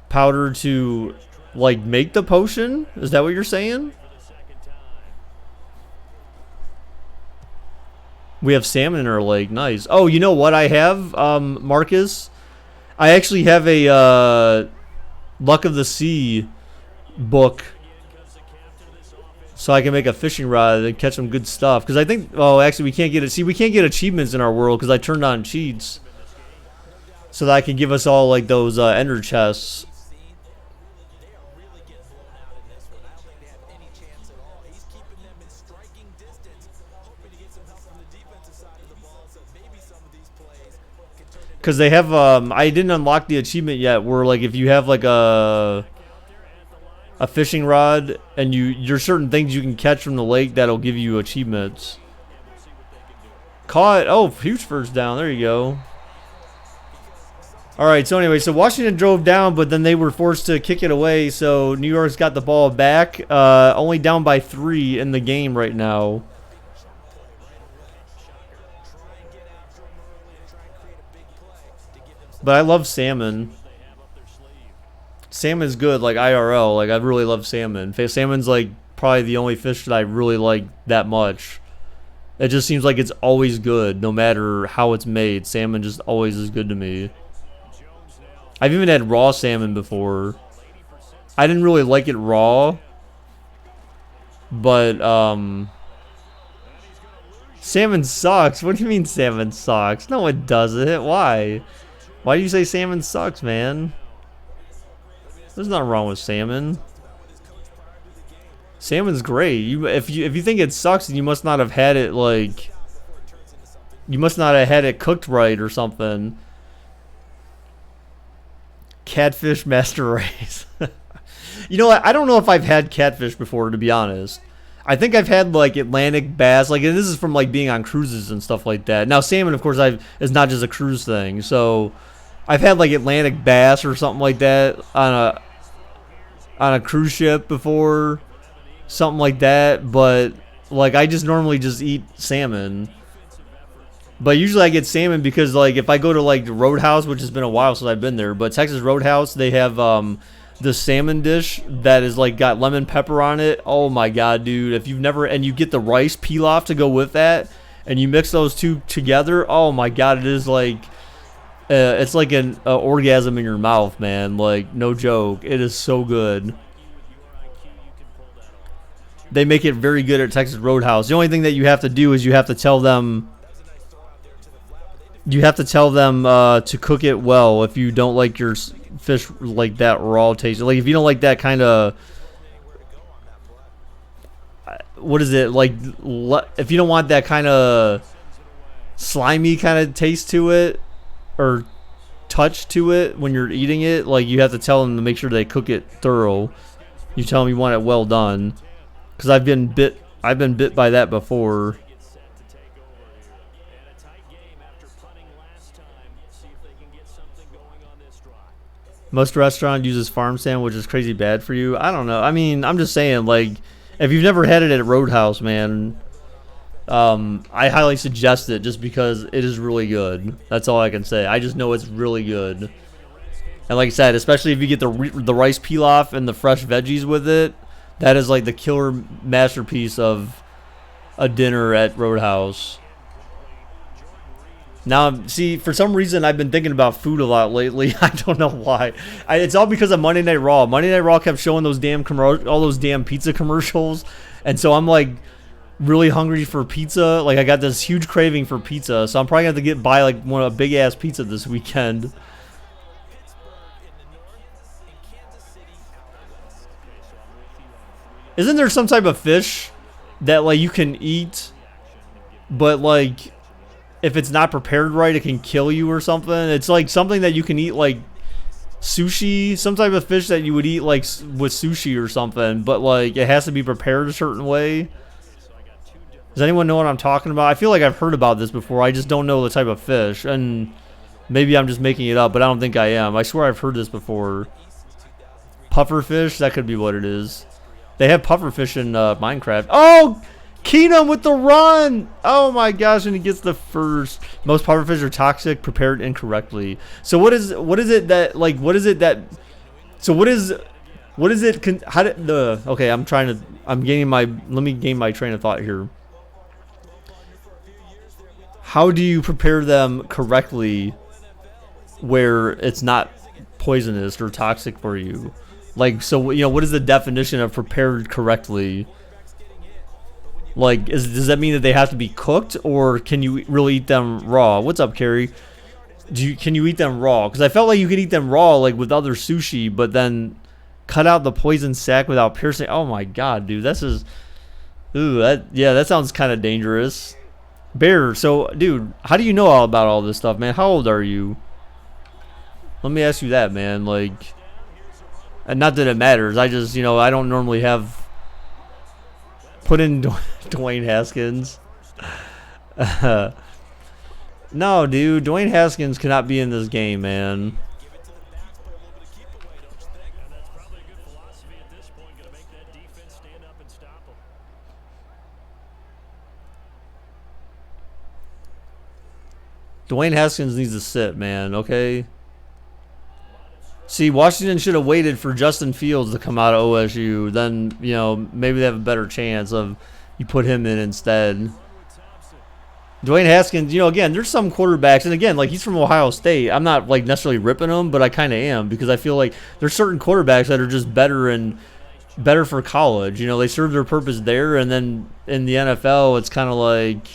powder to, like, make the potion? Is that what you're saying? We have salmon in our lake. Nice. Oh, you know what I have, Marcus? I actually have a Luck of the Sea book. So I can make a fishing rod and catch some good stuff. Because I think... Oh, actually, we can't get it. See, we can't get achievements in our world because I turned on cheats. So that I can give us all, like, those ender chests. Because they have... I didn't unlock the achievement yet where, like, if you have, like, a fishing rod and there's certain things you can catch from the lake that'll give you achievements. Caught. Oh, huge first down. There you go. All right, so anyway, so Washington drove down, but then they were forced to kick it away, so New York's got the ball back, only down by 3 in the game right now. But I love salmon. Salmon's good, like IRL. Like, I really love salmon. Salmon's like probably the only fish that I really like that much. It just seems like it's always good, no matter how it's made. Salmon just always is good to me. I've even had raw salmon before. I didn't really like it raw, but Salmon sucks. What do you mean salmon sucks? No, it doesn't. Why? Why do you say salmon sucks, man? There's nothing wrong with salmon. Salmon's great. If you think it sucks, then you must not have had it like. You must not have had it cooked right or something. Catfish master race. You know what? I don't know if I've had catfish before, to be honest. I think I've had like Atlantic bass, like, and this is from like being on cruises and stuff like that. Now salmon, of course, is not just a cruise thing. So I've had like Atlantic bass or something like that on a cruise ship before, something like that. But like I just normally just eat salmon. But usually I get salmon because like if I go to like the Roadhouse, which has been a while since I've been there, but Texas Roadhouse, they have the salmon dish that is like got lemon pepper on it. Oh my god, dude! If you've never, and you get the rice pilaf to go with that, and you mix those two together, oh my god, it is like it's like an orgasm in your mouth, man. Like no joke, it is so good. They make it very good at Texas Roadhouse. The only thing that you have to do is you have to tell them. You have to tell them to cook it well if you don't like your fish like that raw taste. Like if you don't like that kind of, what is it like? If you don't want that kind of slimy kind of taste to it or touch to it when you're eating it, like you have to tell them to make sure they cook it thorough. You tell them you want it well done, because I've been bit by that before. Most restaurant uses farm salmon, which is crazy bad for you. I don't know. I mean, I'm just saying, like, if you've never had it at Roadhouse, man, I highly suggest it just because it is really good. That's all I can say. I just know it's really good. And like I said, especially if you get the rice pilaf and the fresh veggies with it, that is like the killer masterpiece of a dinner at Roadhouse. Now, see, for some reason, I've been thinking about food a lot lately. I don't know why. It's all because of Monday Night Raw. Monday Night Raw kept showing those all those damn pizza commercials, and so I'm like really hungry for pizza. Like I got this huge craving for pizza, so I'm probably gonna have to buy like a big ass pizza this weekend. Isn't there some type of fish that like you can eat, but like if it's not prepared right, it can kill you or something? It's like something that you can eat, like sushi, some type of fish that you would eat like with sushi or something, but like it has to be prepared a certain way. Does anyone know what I'm talking about? I feel like I've heard about this before. I just don't know the type of fish, and maybe I'm just making it up, but I don't think I am. I swear I've heard this before. Puffer fish, that could be what it is. They have puffer fish in Minecraft. Oh, Keenum with the run! Oh my gosh, and he gets the first. Most pufferfish are toxic, prepared incorrectly. So what is it that okay, let me gain my train of thought here. How do you prepare them correctly where it's not poisonous or toxic for you? Like, so, you know, what is the definition of prepared correctly? Like, does that mean that they have to be cooked, or can you really eat them raw? What's up, Carrie? Can you eat them raw? Because I felt like you could eat them raw, like with other sushi, but then cut out the poison sac without piercing. Oh my god, dude, that sounds kind of dangerous. Bear, so, dude, how do you know all about all this stuff, man? How old are you? Let me ask you that, man. Like, and not that it matters. I just, I don't normally have. Put in Dwayne Haskins. No, dude. Dwayne Haskins cannot be in this game, man. Dwayne Haskins needs to sit, man, okay? See, Washington should have waited for Justin Fields to come out of OSU. Then, maybe they have a better chance of you put him in instead. Dwayne Haskins, again, there's some quarterbacks, and again, like, he's from Ohio State. I'm not, like, necessarily ripping him, but I kind of am, because I feel like there's certain quarterbacks that are just better for college. They serve their purpose there, and then in the NFL, it's kind of like,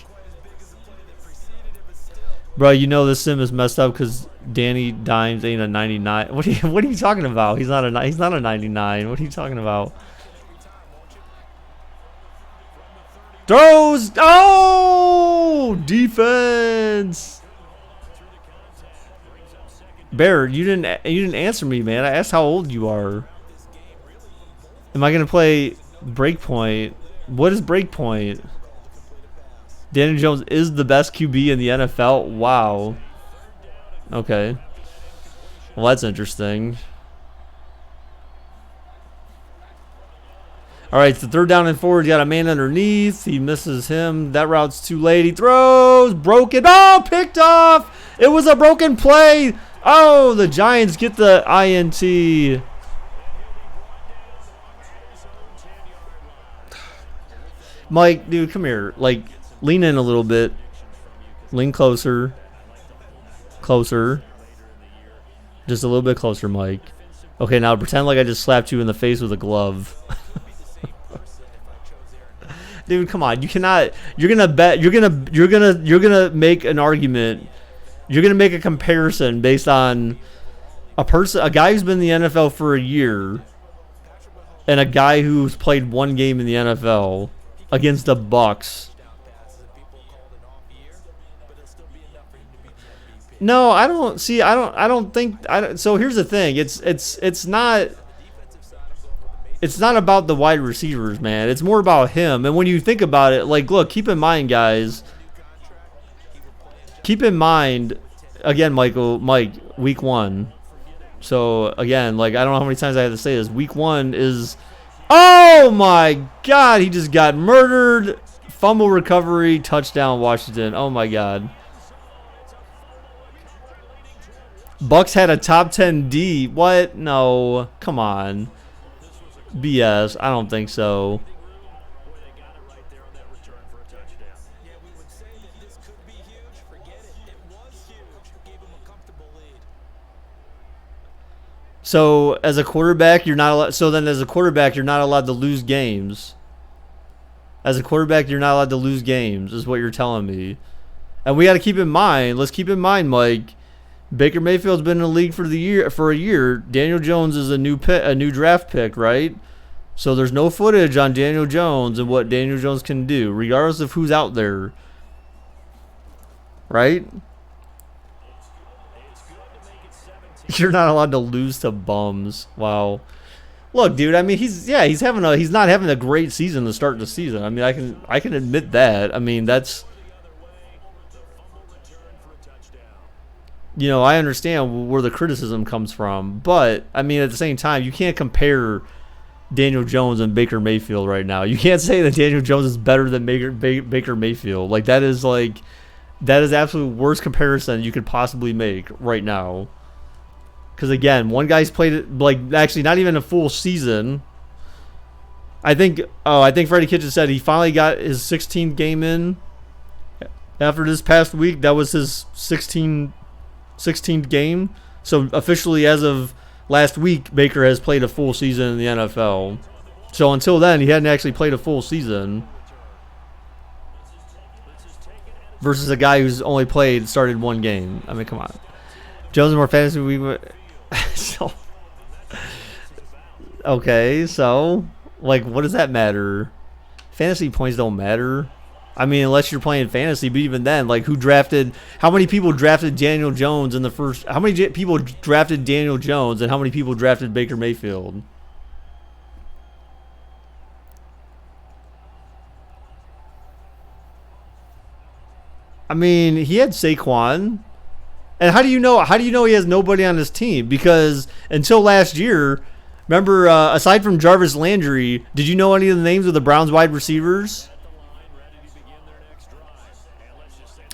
Bro, you know this sim is messed up because Danny Dimes ain't a 99. What are you talking about? He's not a 99. What are you talking about? Throws. Oh, defense. Bear, you didn't answer me, man. I asked how old you are. Am I gonna play Breakpoint? What is Breakpoint? Daniel Jones is the best QB in the NFL. Wow. Okay. Well, that's interesting. All right, it's the 3rd down and 4. He's got a man underneath. He misses him. That route's too late. He throws. Broken. Oh, picked off. It was a broken play. Oh, the Giants get the INT. Mike, dude, come here. Like, lean in a little bit. Lean closer. Closer. Just a little bit closer, Mike. Okay, now pretend like I just slapped you in the face with a glove. Dude, come on. You cannot. You're gonna bet. You're gonna make an argument. You're gonna make a comparison based on a guy who's been in the NFL for a year, and a guy who's played one game in the NFL against the Bucs. No, I don't see. I don't think. So here's the thing. It's not. It's not about the wide receivers, man. It's more about him. And when you think about it, like, look, keep in mind, guys. Keep in mind, again, Mike, week 1. So, again, like, I don't know how many times I have to say this. Week 1 is, oh, my God. He just got murdered. Fumble recovery, touchdown, Washington. Oh, my God. Bucs had a top 10 D. What? No. Come on. BS. I don't think so. So as a quarterback, you're not allowed. So then, as a quarterback, you're not allowed to lose games. As a quarterback, you're not allowed to lose games, is what you're telling me. And we got to keep in mind. Let's keep in mind, Mike. Baker Mayfield's been in the league for a year. Daniel Jones is a new draft pick, right? So there's no footage on Daniel Jones and what Daniel Jones can do, regardless of who's out there. Right? You're not allowed to lose to bums. Wow. Look, dude, I mean he's not having a great season to start the season. I mean, I can admit that. I mean, that's, you know, I understand where the criticism comes from, but I mean, at the same time, you can't compare Daniel Jones and Baker Mayfield right now. You can't say that Daniel Jones is better than Baker Mayfield. Like, that is the absolute worst comparison you could possibly make right now. Because, again, one guy's played it, like, actually not even a full season. I think Freddie Kitchens said he finally got his 16th game in after this past week. That was his 16th game. So officially, as of last week, Baker has played a full season in the NFL. So until then, he hadn't actually played a full season. Versus a guy who's only started one game. I mean, come on. Jones more fantasy week. So, okay, so, like, what does that matter? Fantasy points don't matter. I mean, unless you're playing fantasy, but even then, like, how many people drafted Daniel Jones in the first, how many people drafted Daniel Jones and how many people drafted Baker Mayfield? I mean, he had Saquon. And how do you know he has nobody on his team? Because until last year, remember, aside from Jarvis Landry, did you know any of the names of the Browns wide receivers?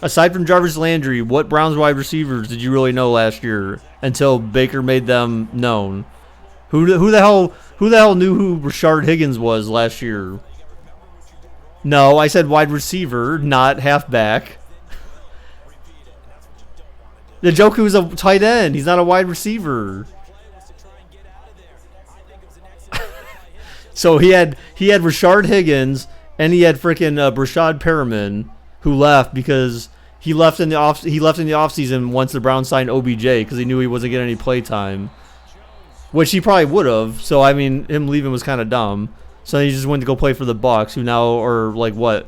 Aside from Jarvis Landry, what Browns wide receivers did you really know last year until Baker made them known? Who the hell knew who Rashard Higgins was last year? No, I said wide receiver, not halfback. Njoku's a tight end. He's not a wide receiver. So he had Rashard Higgins and he had freaking Brashad Perriman, who left because he left in the offseason once the Browns signed OBJ because he knew he wasn't getting any play time, which he probably would have. So I mean, him leaving was kind of dumb. So he just went to go play for the Bucs, who now are like what,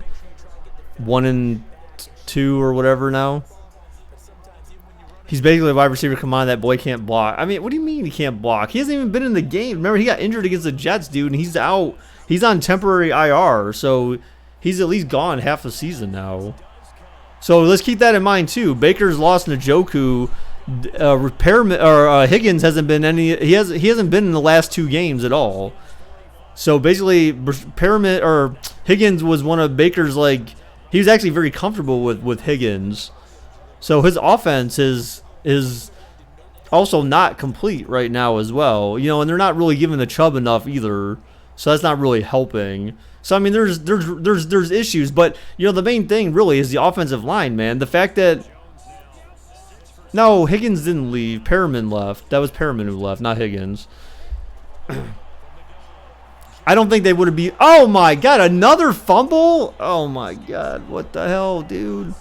1-2 or whatever now. He's basically a wide receiver. Come on, that boy can't block. I mean, what do you mean he can't block? He hasn't even been in the game. Remember, he got injured against the Jets, dude, and he's out. He's on temporary IR, so he's at least gone half the season now. So let's keep that in mind too. Baker's lost Njoku. Higgins hasn't been any. He hasn't been in the last 2 games at all. So basically, Higgins was one of Baker's, like, he was actually very comfortable with Higgins. So his offense is also not complete right now as well. And they're not really giving the Chubb enough either. So that's not really helping. So I mean, there's issues, but the main thing really is the offensive line, man. The fact that no, Higgins didn't leave, Perriman left. That was Perriman who left, not Higgins. I don't think they would have been. Oh my God, another fumble! Oh my God, what the hell, dude?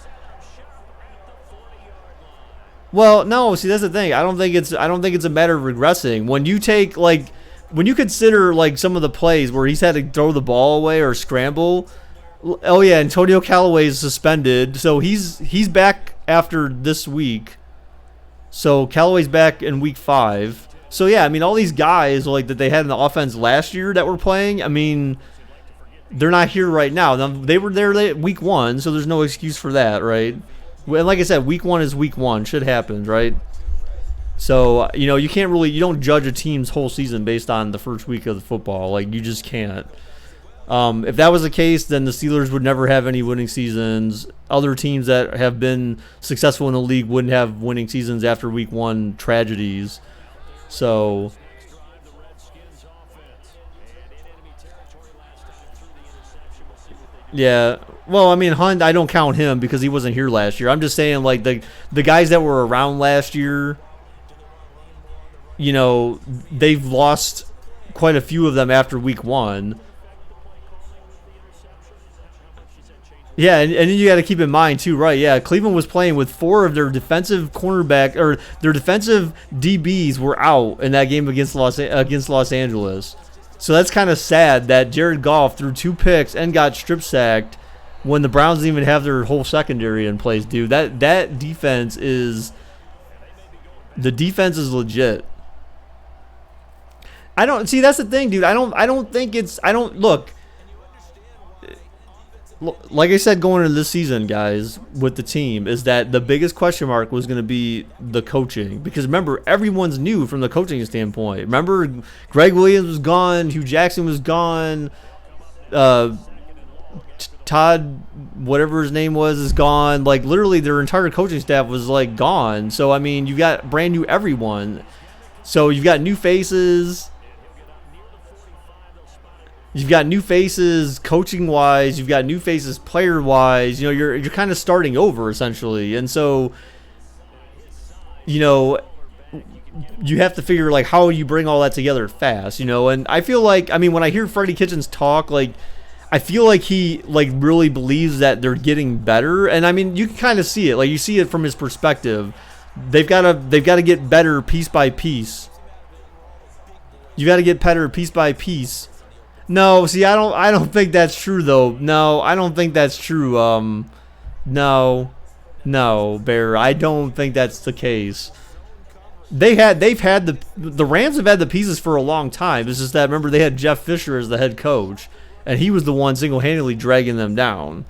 Well, no, see, that's the thing. I don't think it's a matter of regressing. When you consider like some of the plays where he's had to throw the ball away or scramble. Oh yeah, Antonio Callaway is suspended, so he's back after this week. So Callaway's back in week 5. So yeah, I mean, all these guys like that they had in the offense last year that were playing, I mean, they're not here right now. They were there week 1, so there's no excuse for that, right? And like I said, week 1 is week 1. Shit happens, right? So, you don't judge a team's whole season based on the first week of the football. Like, you just can't. If that was the case, then the Steelers would never have any winning seasons. Other teams that have been successful in the league wouldn't have winning seasons after week 1 tragedies. So, yeah. Well, I mean, Hunt, I don't count him because he wasn't here last year. I'm just saying, like, the guys that were around last year, they've lost quite a few of them after week 1. Yeah, and then you got to keep in mind, too, right? Yeah, Cleveland was playing with 4 of their defensive cornerback, or their defensive DBs were out in that game against Los Angeles. So that's kind of sad that Jared Goff threw 2 picks and got strip sacked when the Browns didn't even have their whole secondary in place, dude. That defense is legit. That's the thing, dude. Like I said, going into this season, guys, with the team, is that the biggest question mark was going to be the coaching. Because remember, everyone's new from the coaching standpoint. Remember, Greg Williams was gone, Hugh Jackson was gone, Todd, whatever his name was, is gone. Like, literally, their entire coaching staff was, like, gone. So, I mean, you've got brand new everyone. So, you've got new faces. You've got new faces coaching-wise. You've got new faces player-wise. You're kind of starting over, essentially. And so, you have to figure, like, how you bring all that together fast, And I feel like, I mean, when I hear Freddie Kitchens talk, like, I feel like he, like, really believes that they're getting better. And, I mean, you can kind of see it. Like, you see it from his perspective. They've got to get better piece by piece. You got to get better piece by piece. No, see, I don't think that's true though. No, I don't think that's true. No, Bear, I don't think that's the case. The Rams have had the pieces for a long time. It's just that, remember, they had Jeff Fisher as the head coach, and he was the one single-handedly dragging them down.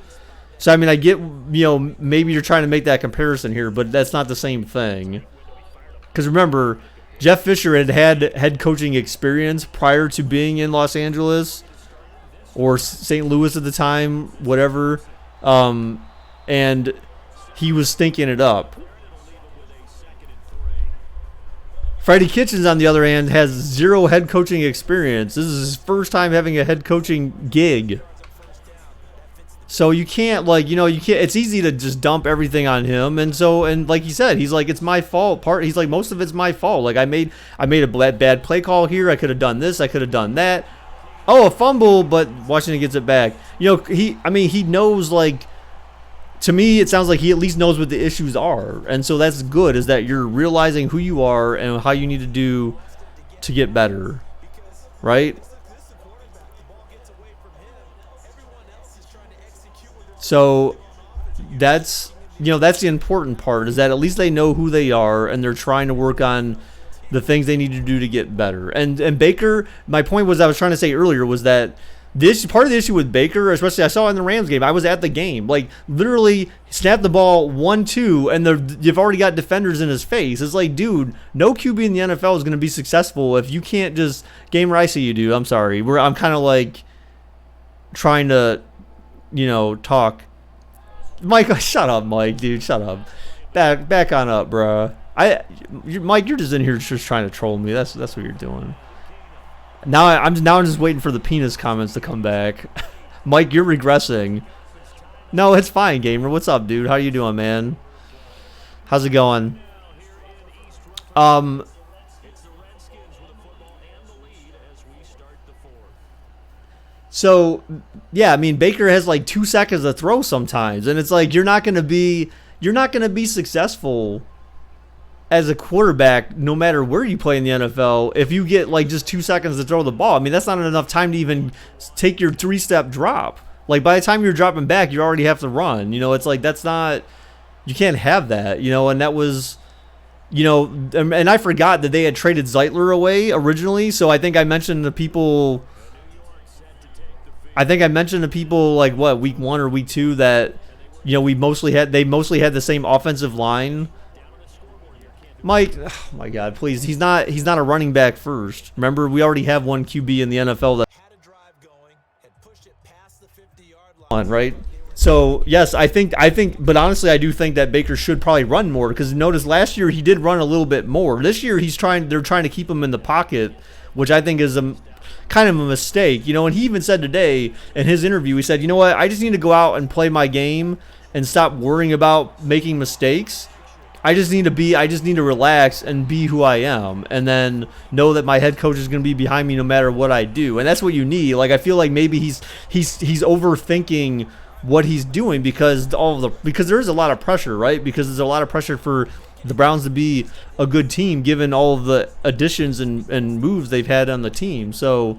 So I mean, I get, maybe you're trying to make that comparison here, but that's not the same thing. Because remember, Jeff Fisher had head coaching experience prior to being in Los Angeles or St. Louis at the time, whatever, and he was stinking it up. Freddie Kitchens, on the other hand, has 0 head coaching experience. This is his first time having a head coaching gig. So you can't, it's easy to just dump everything on him. And like he said, he's like, it's my fault. He's like, most of it's my fault. Like, I made a bad play call here. I could have done this. I could have done that. Oh, a fumble, but Washington gets it back. He knows, like, to me, it sounds like he at least knows what the issues are. And so that's good, is that you're realizing who you are and how you need to do to get better, right? So that's, that's the important part, is that at least they know who they are and they're trying to work on the things they need to do to get better. And Baker, my point was, I was trying to say earlier, was that this part of the issue with Baker, especially I saw in the Rams game, I was at the game, like literally snapped the ball 1-2 and you've already got defenders in his face. It's like, dude, no QB in the NFL is going to be successful if you can't just game where I see you do. I'm sorry. I'm kind of like trying to, talk. Mike, shut up, Mike, dude, shut up. Back on up, bro. Mike, you're just in here just trying to troll me. That's what you're doing. Now I'm just waiting for the penis comments to come back. Mike, you're regressing. No, it's fine, gamer. What's up, dude? How you doing, man? How's it going? So, yeah, I mean, Baker has like 2 seconds to throw sometimes, and it's like you're not gonna be successful as a quarterback, no matter where you play in the NFL, if you get like just 2 seconds to throw the ball. I mean, that's not enough time to even take your 3-step drop. Like, by the time you're dropping back, you already have to run. It's like, that's not, you can't have that, and that was, and I forgot that they had traded Zeitler away originally. So I think I mentioned to people like, what, week 1 or week 2, that, they mostly had the same offensive line. Mike, oh my God, please. He's not a running back first. Remember, we already have one QB in the NFL that had a drive going, had pushed it past the 50-yard line, right? So, yes, I think, but honestly, I do think that Baker should probably run more, because notice last year he did run a little bit more. This year they're trying to keep him in the pocket, which I think is kind of a mistake. And he even said today in his interview, he said, what, I just need to go out and play my game and stop worrying about making mistakes. I just need to relax and be who I am, and then know that my head coach is going to be behind me no matter what I do. And that's what you need. Like, I feel like maybe he's overthinking what he's doing, because there is a lot of pressure, right? Because there's a lot of pressure for the Browns to be a good team, given all of the additions and moves they've had on the team. So,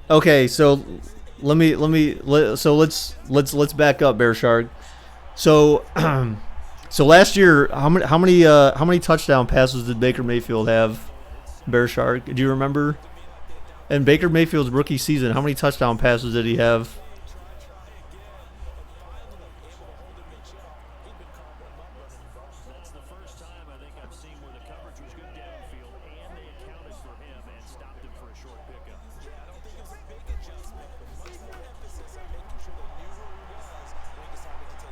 okay, so let's back up, Bear Shark. So so last year, how many touchdown passes did Baker Mayfield have, Bear Shark? Do you remember? In Baker Mayfield's rookie season, how many touchdown passes did he have?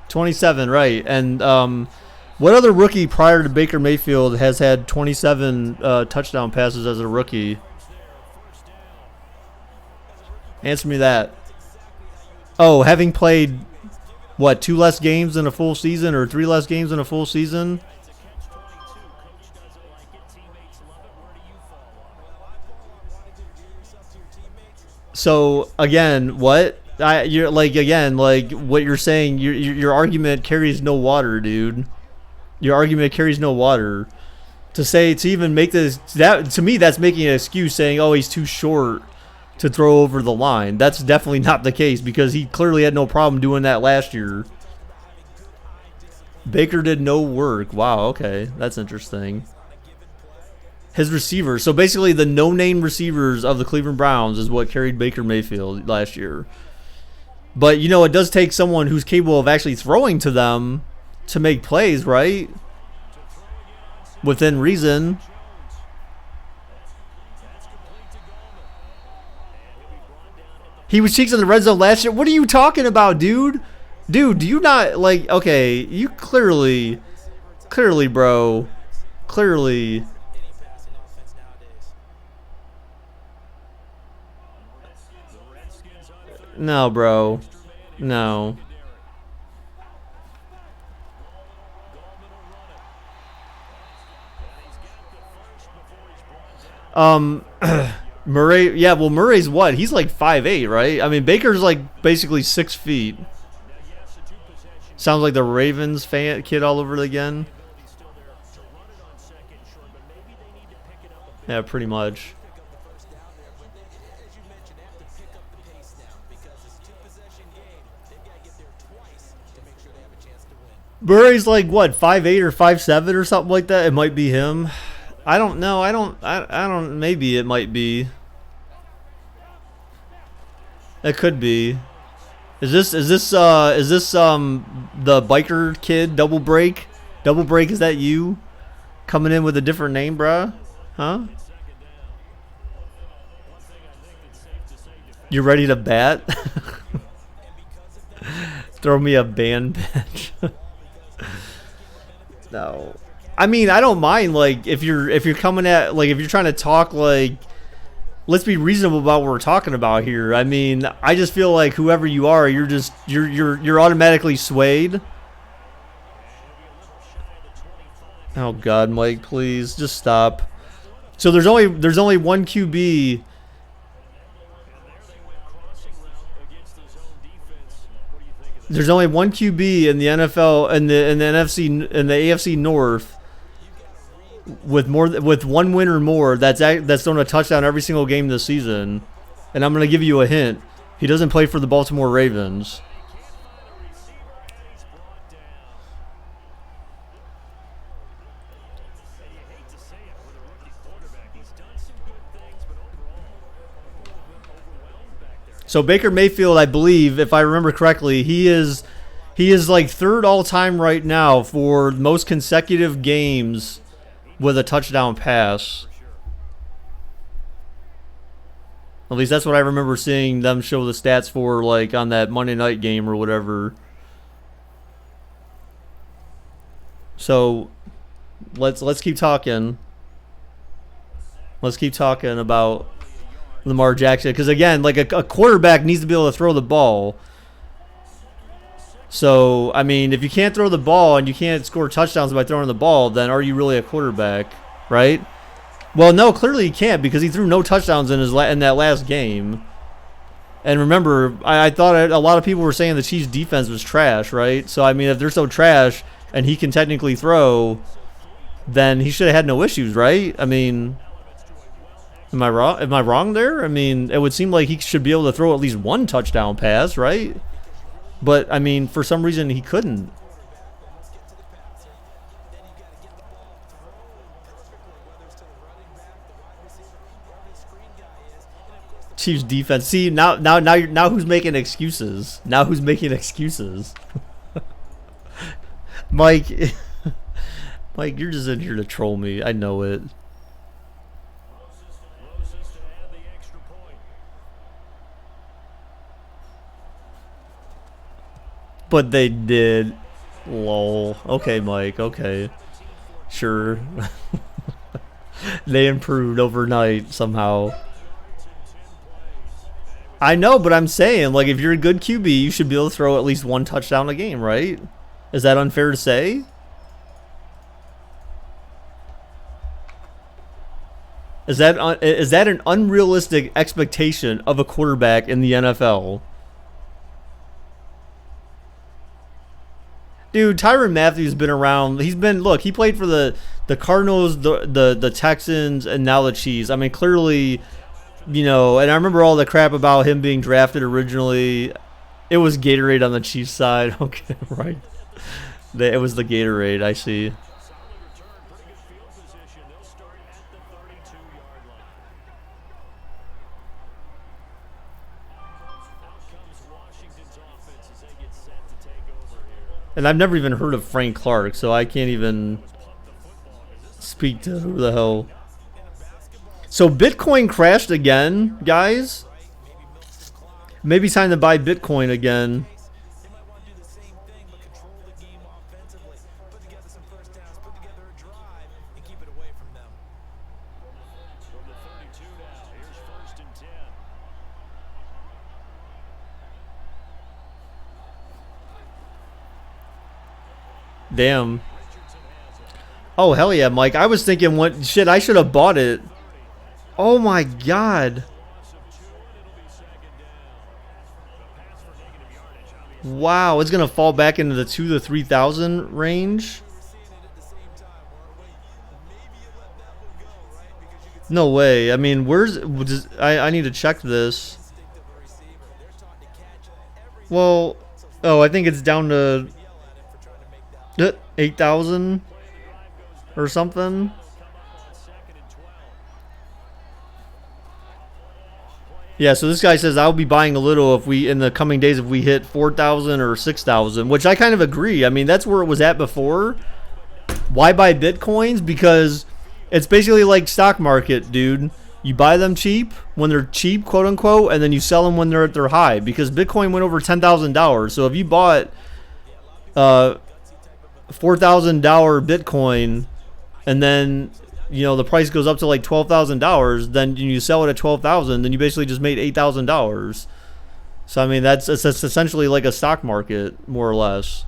$27, right? And what other rookie prior to Baker Mayfield has had 27 touchdown passes as a rookie? Answer me that. Oh, having played, what, 2 less games in a full season, or 3 less games in a full season? So again, what? You're like, again, like what you're saying, your argument carries no water, dude. Your argument carries no water. To even make this, that to me, that's making an excuse, saying, oh, he's too short to throw over the line. That's definitely not the case, because he clearly had no problem doing that last year. Baker did no work. Wow, okay, that's interesting. His receivers, so basically the no-name receivers of the Cleveland Browns is what carried Baker Mayfield last year. But, it does take someone who's capable of actually throwing to them to make plays, right? Within reason. He was cheeks in the red zone last year. What are you talking about, dude? Dude, do you not, like, okay, you clearly, bro, clearly. No, bro. No. Um, Murray, yeah, well, Murray's what? He's like 5'8", right? I mean, Baker's like basically 6 feet. Sounds like the Ravens fan kid all over it again. Yeah, pretty much. Murray's like what, 5'8" or 5'7" or something like that. It might be him. I don't know. I don't. Maybe it might be. It could be. Is this the biker kid double break? Double break, is that you coming in with a different name, bruh? Huh? You ready to bat? Throw me a band bench. No. I mean, I don't mind like if you're coming at like if you're trying to talk like let's be reasonable about what we're talking about here. I mean, I just feel like whoever you are, you're automatically swayed. Oh God, Mike, please just stop. So there's only one QB. There's only one QB in the NFL and the NFC and the AFC North with one win or more that's thrown a touchdown every single game this season. And I'm going to give you a hint. He doesn't play for the Baltimore Ravens. So Baker Mayfield, I believe, if I remember correctly, he is like third all time right now for most consecutive games with a touchdown pass. At least that's what I remember seeing them show the stats for, like on that Monday night game or whatever. So let's keep talking. Let's keep talking about Lamar Jackson, because again, like a quarterback needs to be able to throw the ball. So I mean, if you can't throw the ball and you can't score touchdowns by throwing the ball, then are you really a quarterback, right? Well, no, clearly he can't, because he threw no touchdowns in that last game. And remember, I thought a lot of people were saying the Chiefs' defense was trash, right? So I mean, if they're so trash and he can technically throw, then he should have had no issues, right? I mean, am I wrong? Am I wrong there? I mean, it would seem like he should be able to throw at least one touchdown pass, right? But I mean, for some reason he couldn't. Chiefs defense. See, now who's making excuses? Now who's making excuses? Mike, Mike, you're just in here to troll me. I know it. But they did. Lol. Okay, Mike. Okay. Sure. They improved overnight somehow. I know, but I'm saying, like, if you're a good QB, you should be able to throw at least one touchdown a game, right? Is that unfair to say? Is that an unrealistic expectation of a quarterback in the NFL? Dude, Tyrann Mathieu's been around. He played for the Cardinals, the Texans, and now the Chiefs. I mean, clearly, you know, and I remember all the crap about him being drafted originally. It was Gatorade on the Chiefs side. Okay, right. It was the Gatorade, I see. And I've never even heard of Frank Clark, so I can't even speak to who the hell. So Bitcoin crashed again, guys. Maybe time to buy Bitcoin again. Damn. Oh, hell yeah, Mike. I was thinking, what shit, I should have bought it. Oh my God. Wow, it's gonna fall back into the 2,000 to 3,000 range. No way. I mean, I need to check this. Well, oh, I think it's down to 8,000 or something. Yeah, so this guy says I'll be buying a little if we in the coming days if we hit 4,000 or 6,000, which I kind of agree. I mean, that's where it was at before. Why buy Bitcoins? Because it's basically like stock market, dude. You buy them cheap when they're cheap, quote unquote, and then you sell them when they're at their high. Because Bitcoin went over $10,000. So if you bought $4,000 Bitcoin, and then the price goes up to like $12,000, then you sell it at $12,000, then you basically just made $8,000. So I mean it's essentially like a stock market, more or less.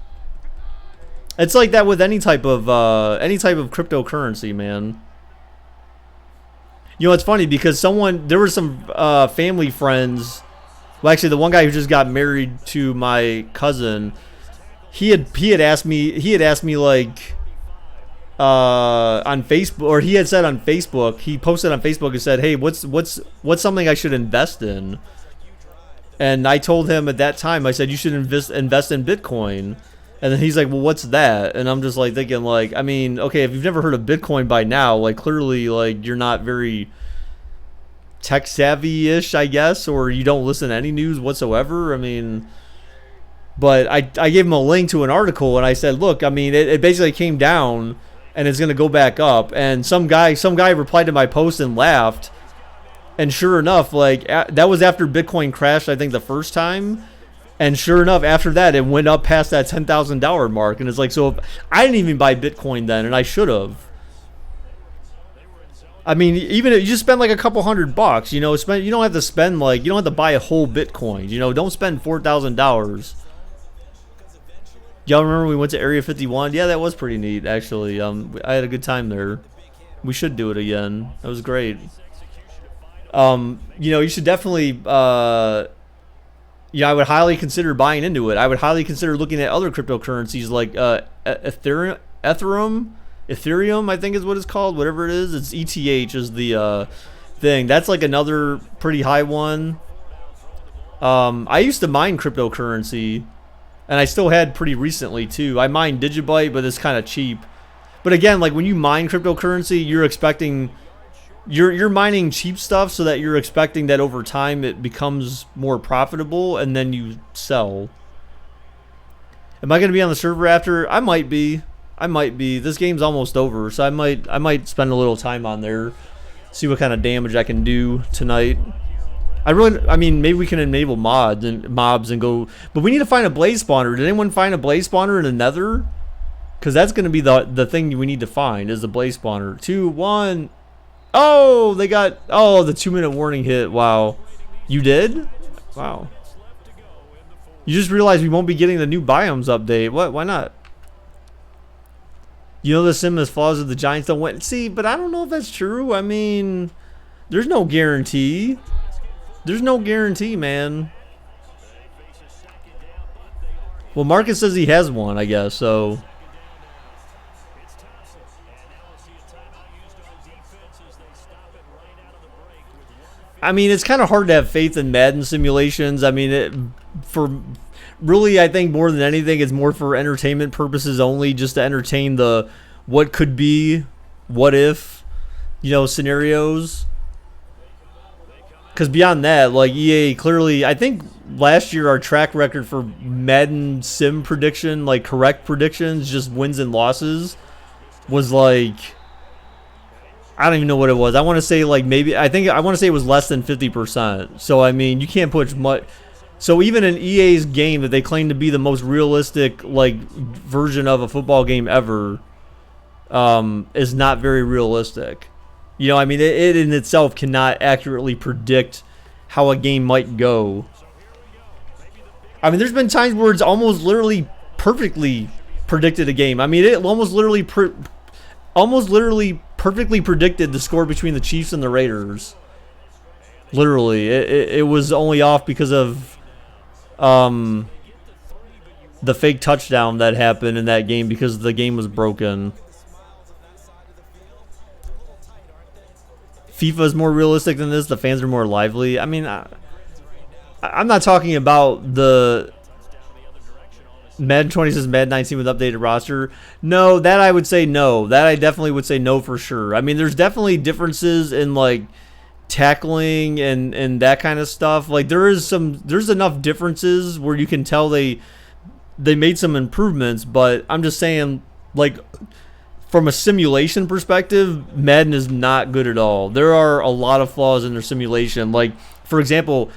It's like that with any type of cryptocurrency, man. It's funny because there were some family friends. Well, actually, the one guy who just got married to my cousin, he had asked me like on Facebook, or he had said on Facebook, he posted on Facebook and said, "Hey, what's something I should invest in?" And I told him at that time, I said, "You should invest in Bitcoin." And then he's like, "Well, what's that?" And I'm just like thinking, like, I mean, okay, if you've never heard of Bitcoin by now, like clearly, like you're not very tech savvy-ish, I guess, or you don't listen to any news whatsoever. I mean, but I gave him a link to an article, and I said, "Look, I mean, it basically came down, and it's gonna go back up." And some guy replied to my post and laughed, and sure enough, like that was after Bitcoin crashed, I think the first time. And sure enough, after that, it went up past that $10,000 mark. And it's like, so I didn't even buy Bitcoin then, and I should have. I mean, even if you just spend like a couple $100, you don't have to spend you don't have to buy a whole Bitcoin. Don't spend $4,000. Y'all remember we went to Area 51? Yeah, that was pretty neat, actually. I had a good time there. We should do it again. That was great. You should definitely... I would highly consider buying into it. I would highly consider looking at other cryptocurrencies like Ethereum, I think is what it's called. Whatever it is, it's ETH is the thing. That's like another pretty high one. I used to mine cryptocurrency, and I still had pretty recently too. I mined Digibyte, but it's kind of cheap. But again, like when you mine cryptocurrency, you're expecting... You're mining cheap stuff so that you're expecting that over time it becomes more profitable, and then you sell. Am I going to be on the server after? I might be. This game's almost over, so I might spend a little time on there, see what kind of damage I can do tonight. I mean, maybe we can enable mobs and go, but we need to find a blaze spawner. Did anyone find a blaze spawner in the Nether? Because that's going to be the thing we need to find is the blaze spawner. 2, 1. Oh, they got... Oh, the 2-minute warning hit. Wow. You did? Wow. You just realized we won't be getting the new biomes update. What? Why not? The sim has flaws of the Giants don't win. See, but I don't know if that's true. I mean, there's no guarantee. There's no guarantee, man. Well, Marcus says he has one, I guess, so... I mean, it's kind of hard to have faith in Madden simulations. I mean, I think more than anything, it's more for entertainment purposes only, just to entertain the what could be, what if, scenarios. Because beyond that, like EA clearly, I think last year our track record for Madden sim prediction, like correct predictions, just wins and losses, was like... I don't even know what it was. I want to say I want to say it was less than 50%. So I mean, you can't put much. So even in EA's game that they claim to be the most realistic version of a football game ever, is not very realistic. I mean, it in itself cannot accurately predict how a game might go. I mean, there's been times where it's almost literally perfectly predicted a game. I mean, it almost literally perfectly predicted the score between the Chiefs and the Raiders. Literally, it was only off because of the fake touchdown that happened in that game because the game was broken. FIFA is more realistic than this. The fans are more lively. I mean, I'm not talking about the Madden 26, Madden 19 with updated roster. No, that I would say no. That I definitely would say no for sure. I mean, there's definitely differences in like tackling and that kind of stuff. Like there's enough differences where you can tell they made some improvements, but I'm just saying, like, from a simulation perspective, Madden is not good at all. There are a lot of flaws in their simulation. Like, for example,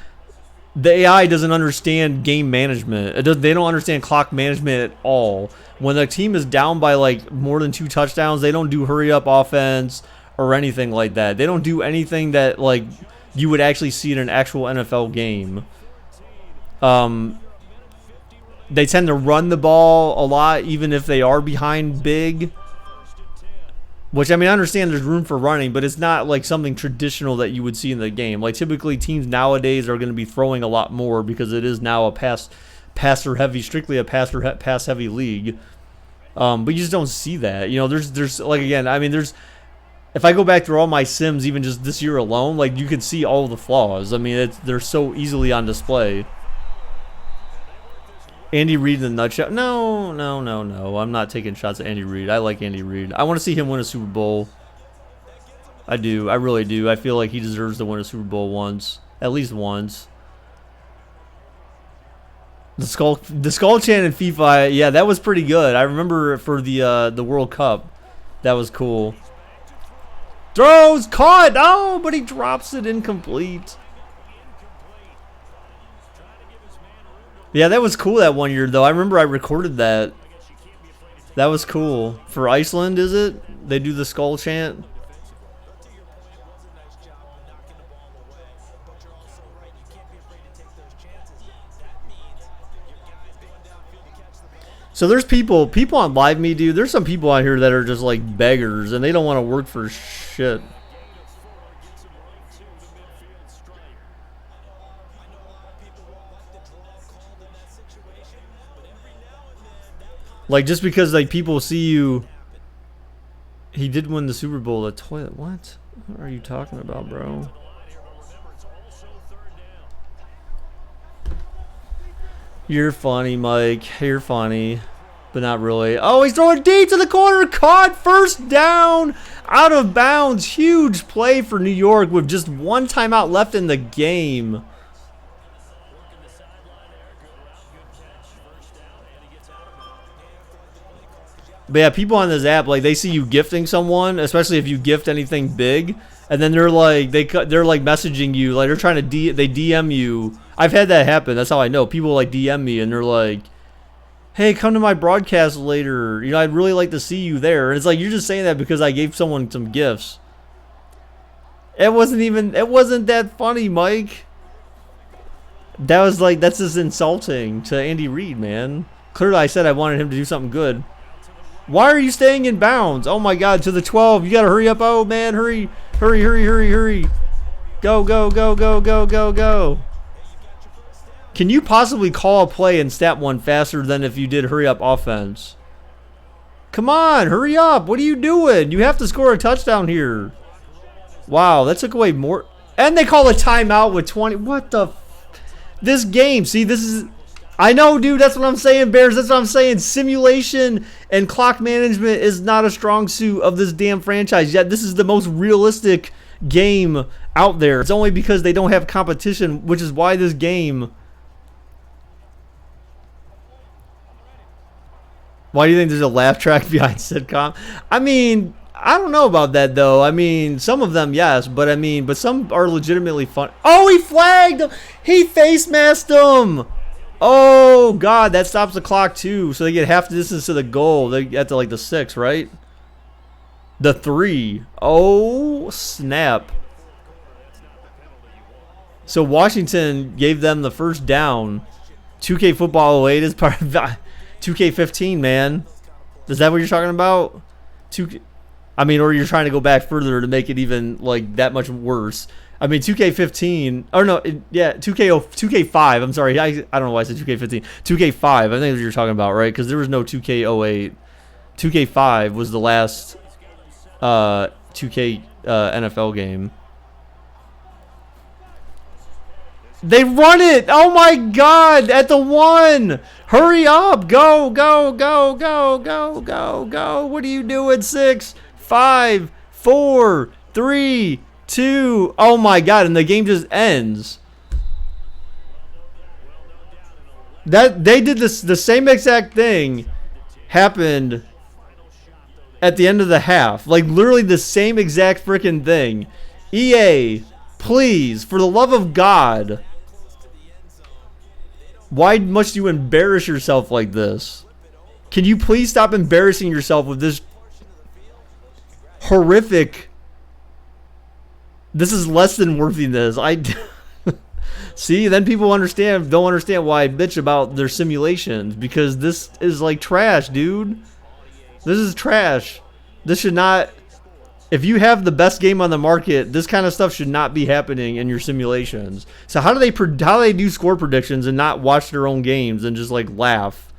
the AI doesn't understand game management. They don't understand clock management at all. When the team is down by like more than 2 touchdowns, they don't do hurry up offense or anything like that. They don't do anything that like you would actually see in an actual NFL game. They tend to run the ball a lot, even if they are behind big. Which, I mean, I understand there's room for running, but it's not like something traditional that you would see in the game. Like, typically teams nowadays are going to be throwing a lot more because it is now a passer-heavy, strictly a pass-heavy league. But you just don't see that. You know, there's like, again, I mean, if I go back through all my sims, even just this year alone, like, you can see all the flaws. I mean, they're so easily on display. Andy Reid in the nutshell. No. I'm not taking shots at Andy Reid. I like Andy Reid. I want to see him win a Super Bowl. I do. I really do. I feel like he deserves to win a Super Bowl once. At least once. The skull chant in FIFA, yeah, that was pretty good. I remember for the World Cup. That was cool. Throws, caught! Oh, but he drops it incomplete. Yeah, that was cool that one year, though. I remember I recorded that. That was cool. For Iceland, is it? They do the skull chant? So there's people on Live Me, dude. There's some people out here that are just like beggars, and they don't want to work for shit. Like, just because, like, people see you... He did win the Super Bowl. The toilet. What? What are you talking about, bro? You're funny, Mike. You're funny. But not really. Oh, he's throwing deep to the corner. Caught. First down. Out of bounds. Huge play for New York with just one timeout left in the game. But yeah, people on this app, like, they see you gifting someone, especially if you gift anything big, and then they're like messaging you, like they're trying to they DM you. I've had that happen. That's how I know. People like DM me and they're like, "Hey, come to my broadcast later. You know, I'd really like to see you there." And it's like, you're just saying that because I gave someone some gifts. It wasn't that funny, Mike. That's just insulting to Andy Reid, man. Clearly I said I wanted him to do something good. Why are you staying in bounds? Oh my God, to the 12. You gotta hurry up. Oh man, hurry. Go. Can you possibly call a play and stat one faster than if you did hurry up offense? Come on, hurry up. What are you doing? You have to score a touchdown here. Wow, that took away more. And they call a timeout with 20. What the? This game, see, this is... I know, dude. That's what I'm saying, Bears. That's what I'm saying. Simulation and clock management is not a strong suit of this damn franchise. Yet this is the most realistic game out there. It's only because they don't have competition, which is why this game... Why do you think there's a laugh track behind sitcom? I mean, I don't know about that, though. I mean, some of them, yes. But, some are legitimately fun. Oh, he flagged him! He face masked him! Oh, God, that stops the clock, too. So they get half the distance to the goal. They get to, like, the 6, right? The 3. Oh, snap. So Washington gave them the first down. 2K Football 08 is part of 2K15, man. Is that what you're talking about? Or you're trying to go back further to make it even, like, that much worse. I mean, 2K15. Or no, yeah, 2K5. I'm sorry. I don't know why I said 2K15. 2K5. I think that's what you're talking about, right? Because there was no 2K08. 2K5 was the last 2K NFL game. They run it! Oh my god! At the 1! Hurry up! Go, go, go, go, go, go, go. What are you doing? 6, 5, 4, 3, 2. Oh my god, and the game just ends. That they did this, the same exact thing happened at the end of the half. Like literally the same exact freaking thing. EA, please, for the love of God. Why must you embarrass yourself like this? Can you please stop embarrassing yourself with this horrific... This is less than worthiness. See, then people don't understand why I bitch about their simulations. Because this is like trash, dude. This is trash. This should not... If you have the best game on the market, this kind of stuff should not be happening in your simulations. So how do they do score predictions and not watch their own games and just like laugh?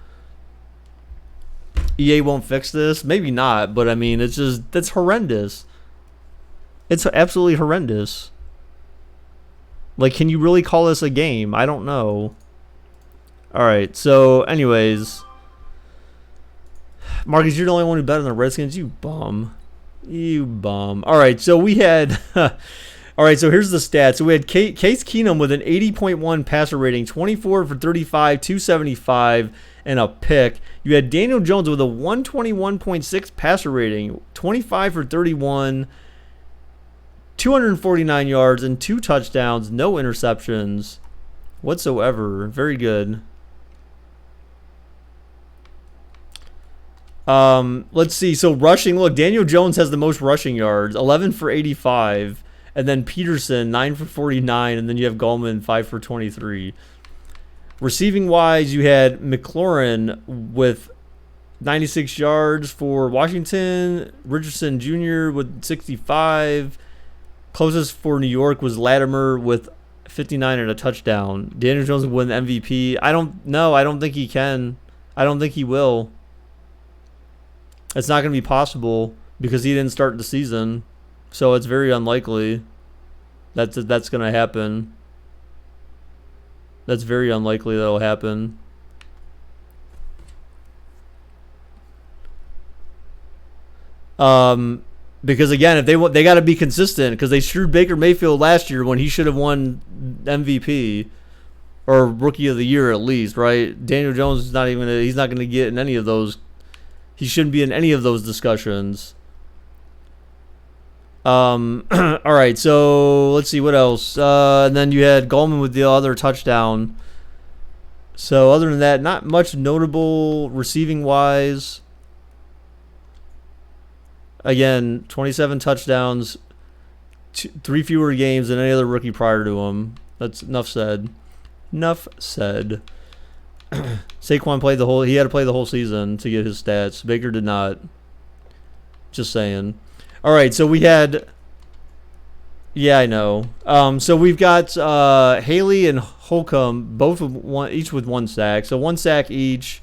EA won't fix this? Maybe not, but I mean, that's horrendous. It's absolutely horrendous. Like, can you really call this a game? I don't know. Alright, so anyways. Marcus, you're the only one who bet on the Redskins? You bum. You bum. All right, so we had... all right, so here's the stats. So we had Case Keenum with an 80.1 passer rating, 24 for 35, 275, and a pick. You had Daniel Jones with a 121.6 passer rating, 25 for 31, 249 yards, and 2 touchdowns, no interceptions whatsoever. Very good. Let's see. So rushing, look, Daniel Jones has the most rushing yards, 11 for 85, and then Peterson 9 for 49, and then you have Gallman 5 for 23. Receiving wise, you had McLaurin with 96 yards for Washington, Richardson Jr. with 65. Closest for New York was Latimer with 59 and a touchdown. Daniel Jones will win MVP. I don't know. I don't think he can. I don't think he will. It's not going to be possible because he didn't start the season. So it's very unlikely that's going to happen. That's very unlikely that'll happen. Because again, if they got to be consistent because they screwed Baker Mayfield last year when he should have won MVP or Rookie of the Year at least, right? Daniel Jones is not even he's not going to get in any of those. He shouldn't be in any of those discussions. All right, so let's see what else. And then you had Gallman with the other touchdown. So other than that, not much notable receiving wise. Again, 27 touchdowns, 3 fewer games than any other rookie prior to him. That's enough said. Enough said. Saquon played he had to play the whole season to get his stats. Baker did not. Just saying. All right, so we had... Yeah, I know. So we've got Haley and Holcomb, each with 1 sack. So 1 sack each.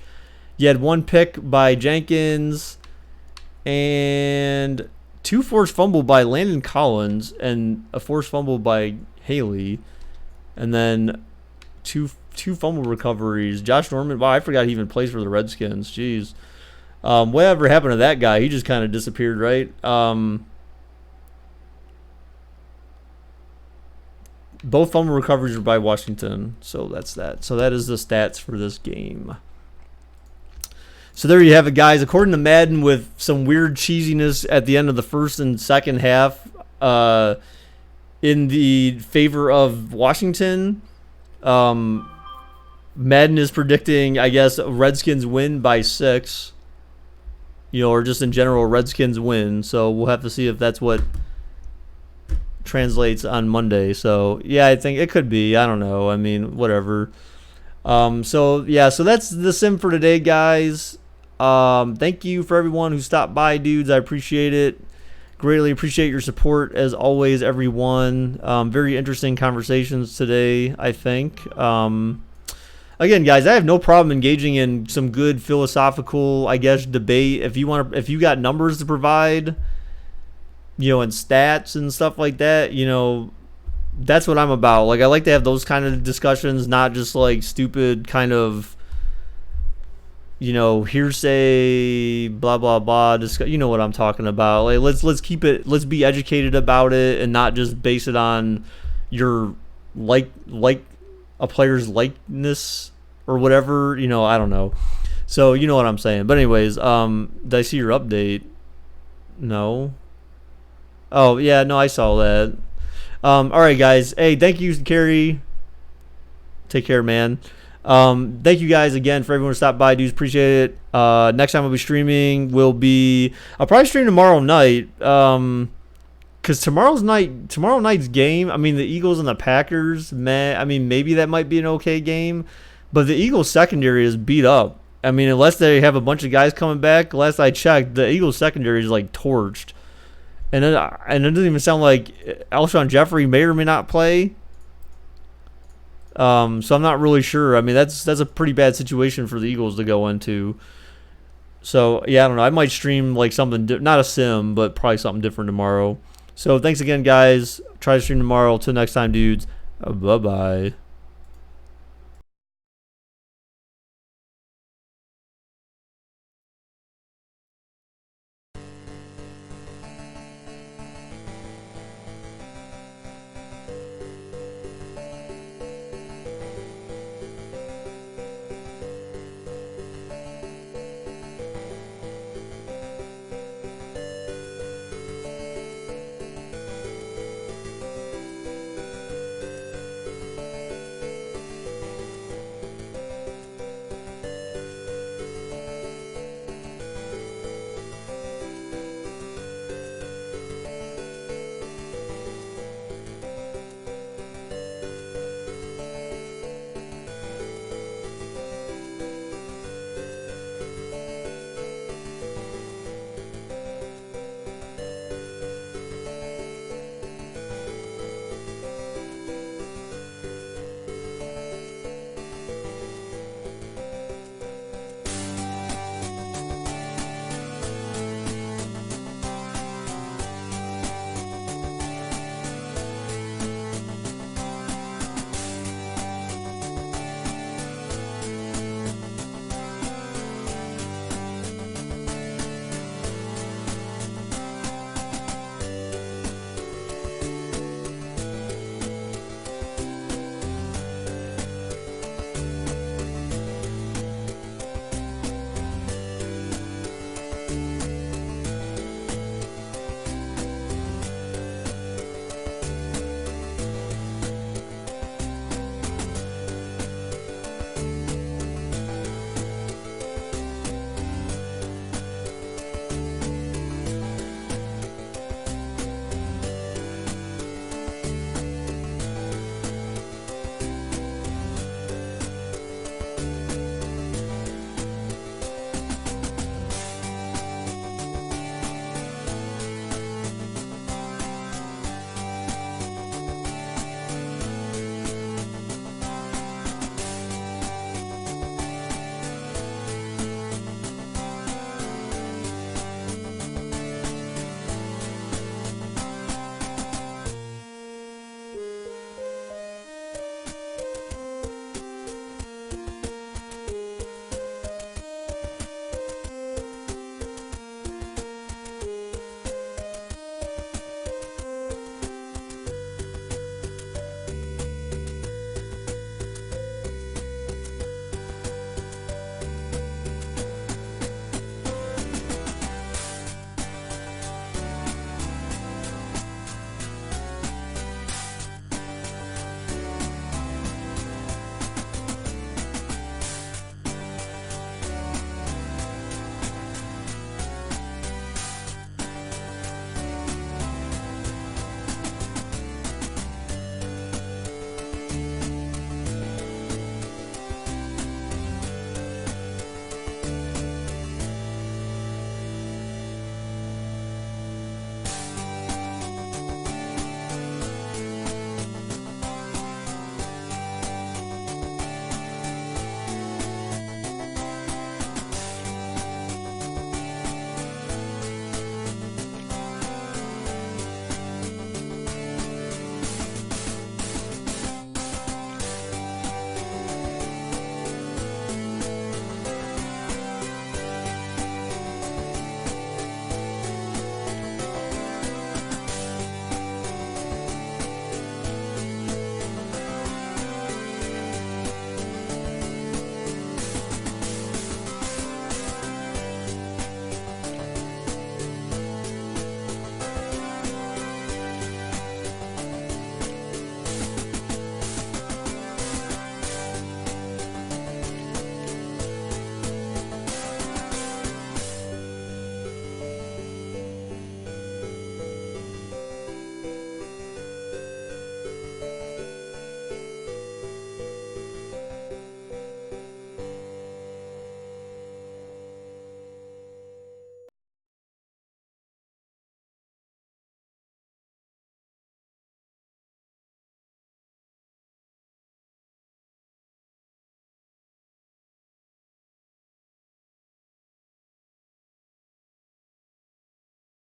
You had 1 pick by Jenkins and 2 forced fumble by Landon Collins and a forced fumble by Haley. And then two fumble recoveries. Josh Norman, wow, I forgot he even plays for the Redskins. Jeez. Whatever happened to that guy? He just kind of disappeared, right? Both fumble recoveries were by Washington. So that's that. So that is the stats for this game. So there you have it, guys. According to Madden, with some weird cheesiness at the end of the first and second half in the favor of Washington, Madden is predicting, I guess, Redskins win by 6. Or just in general, Redskins win. So we'll have to see if that's what translates on Monday. So, yeah, I think it could be. I don't know. I mean, whatever. So that's the sim for today, guys. Thank you for everyone who stopped by, dudes. I appreciate it. Greatly appreciate your support as always, everyone. Very interesting conversations today, I think. Again, guys, I have no problem engaging in some good philosophical, I guess, debate. If you got numbers to provide, and stats and stuff like that, that's what I'm about. Like, I like to have those kind of discussions, not just like stupid kind of, hearsay, blah blah blah. You know what I'm talking about. Like, let's keep it. Let's be educated about it and not just base it on your like a player's likeness or whatever. I don't know. So you know what I'm saying. But anyways, did I see your update? No. Oh yeah, no, I saw that. All right, guys. Hey, thank you, Carrie. Take care, man. Thank you guys again for everyone who stopped by, dudes. Appreciate it. Next time I'll be streaming I'll probably stream tomorrow night. Cause tomorrow night's game. I mean, the Eagles and the Packers. Maybe that might be an okay game, but the Eagles secondary is beat up. I mean, unless they have a bunch of guys coming back. Last I checked, the Eagles secondary is like torched, and it doesn't even sound like Alshon Jeffrey may or may not play. So I'm not really sure. I mean, that's a pretty bad situation for the Eagles to go into. So yeah, I don't know. I might stream like something, not a sim, but probably something different tomorrow. So thanks again, guys. Try to stream tomorrow. Till next time, dudes. Bye bye.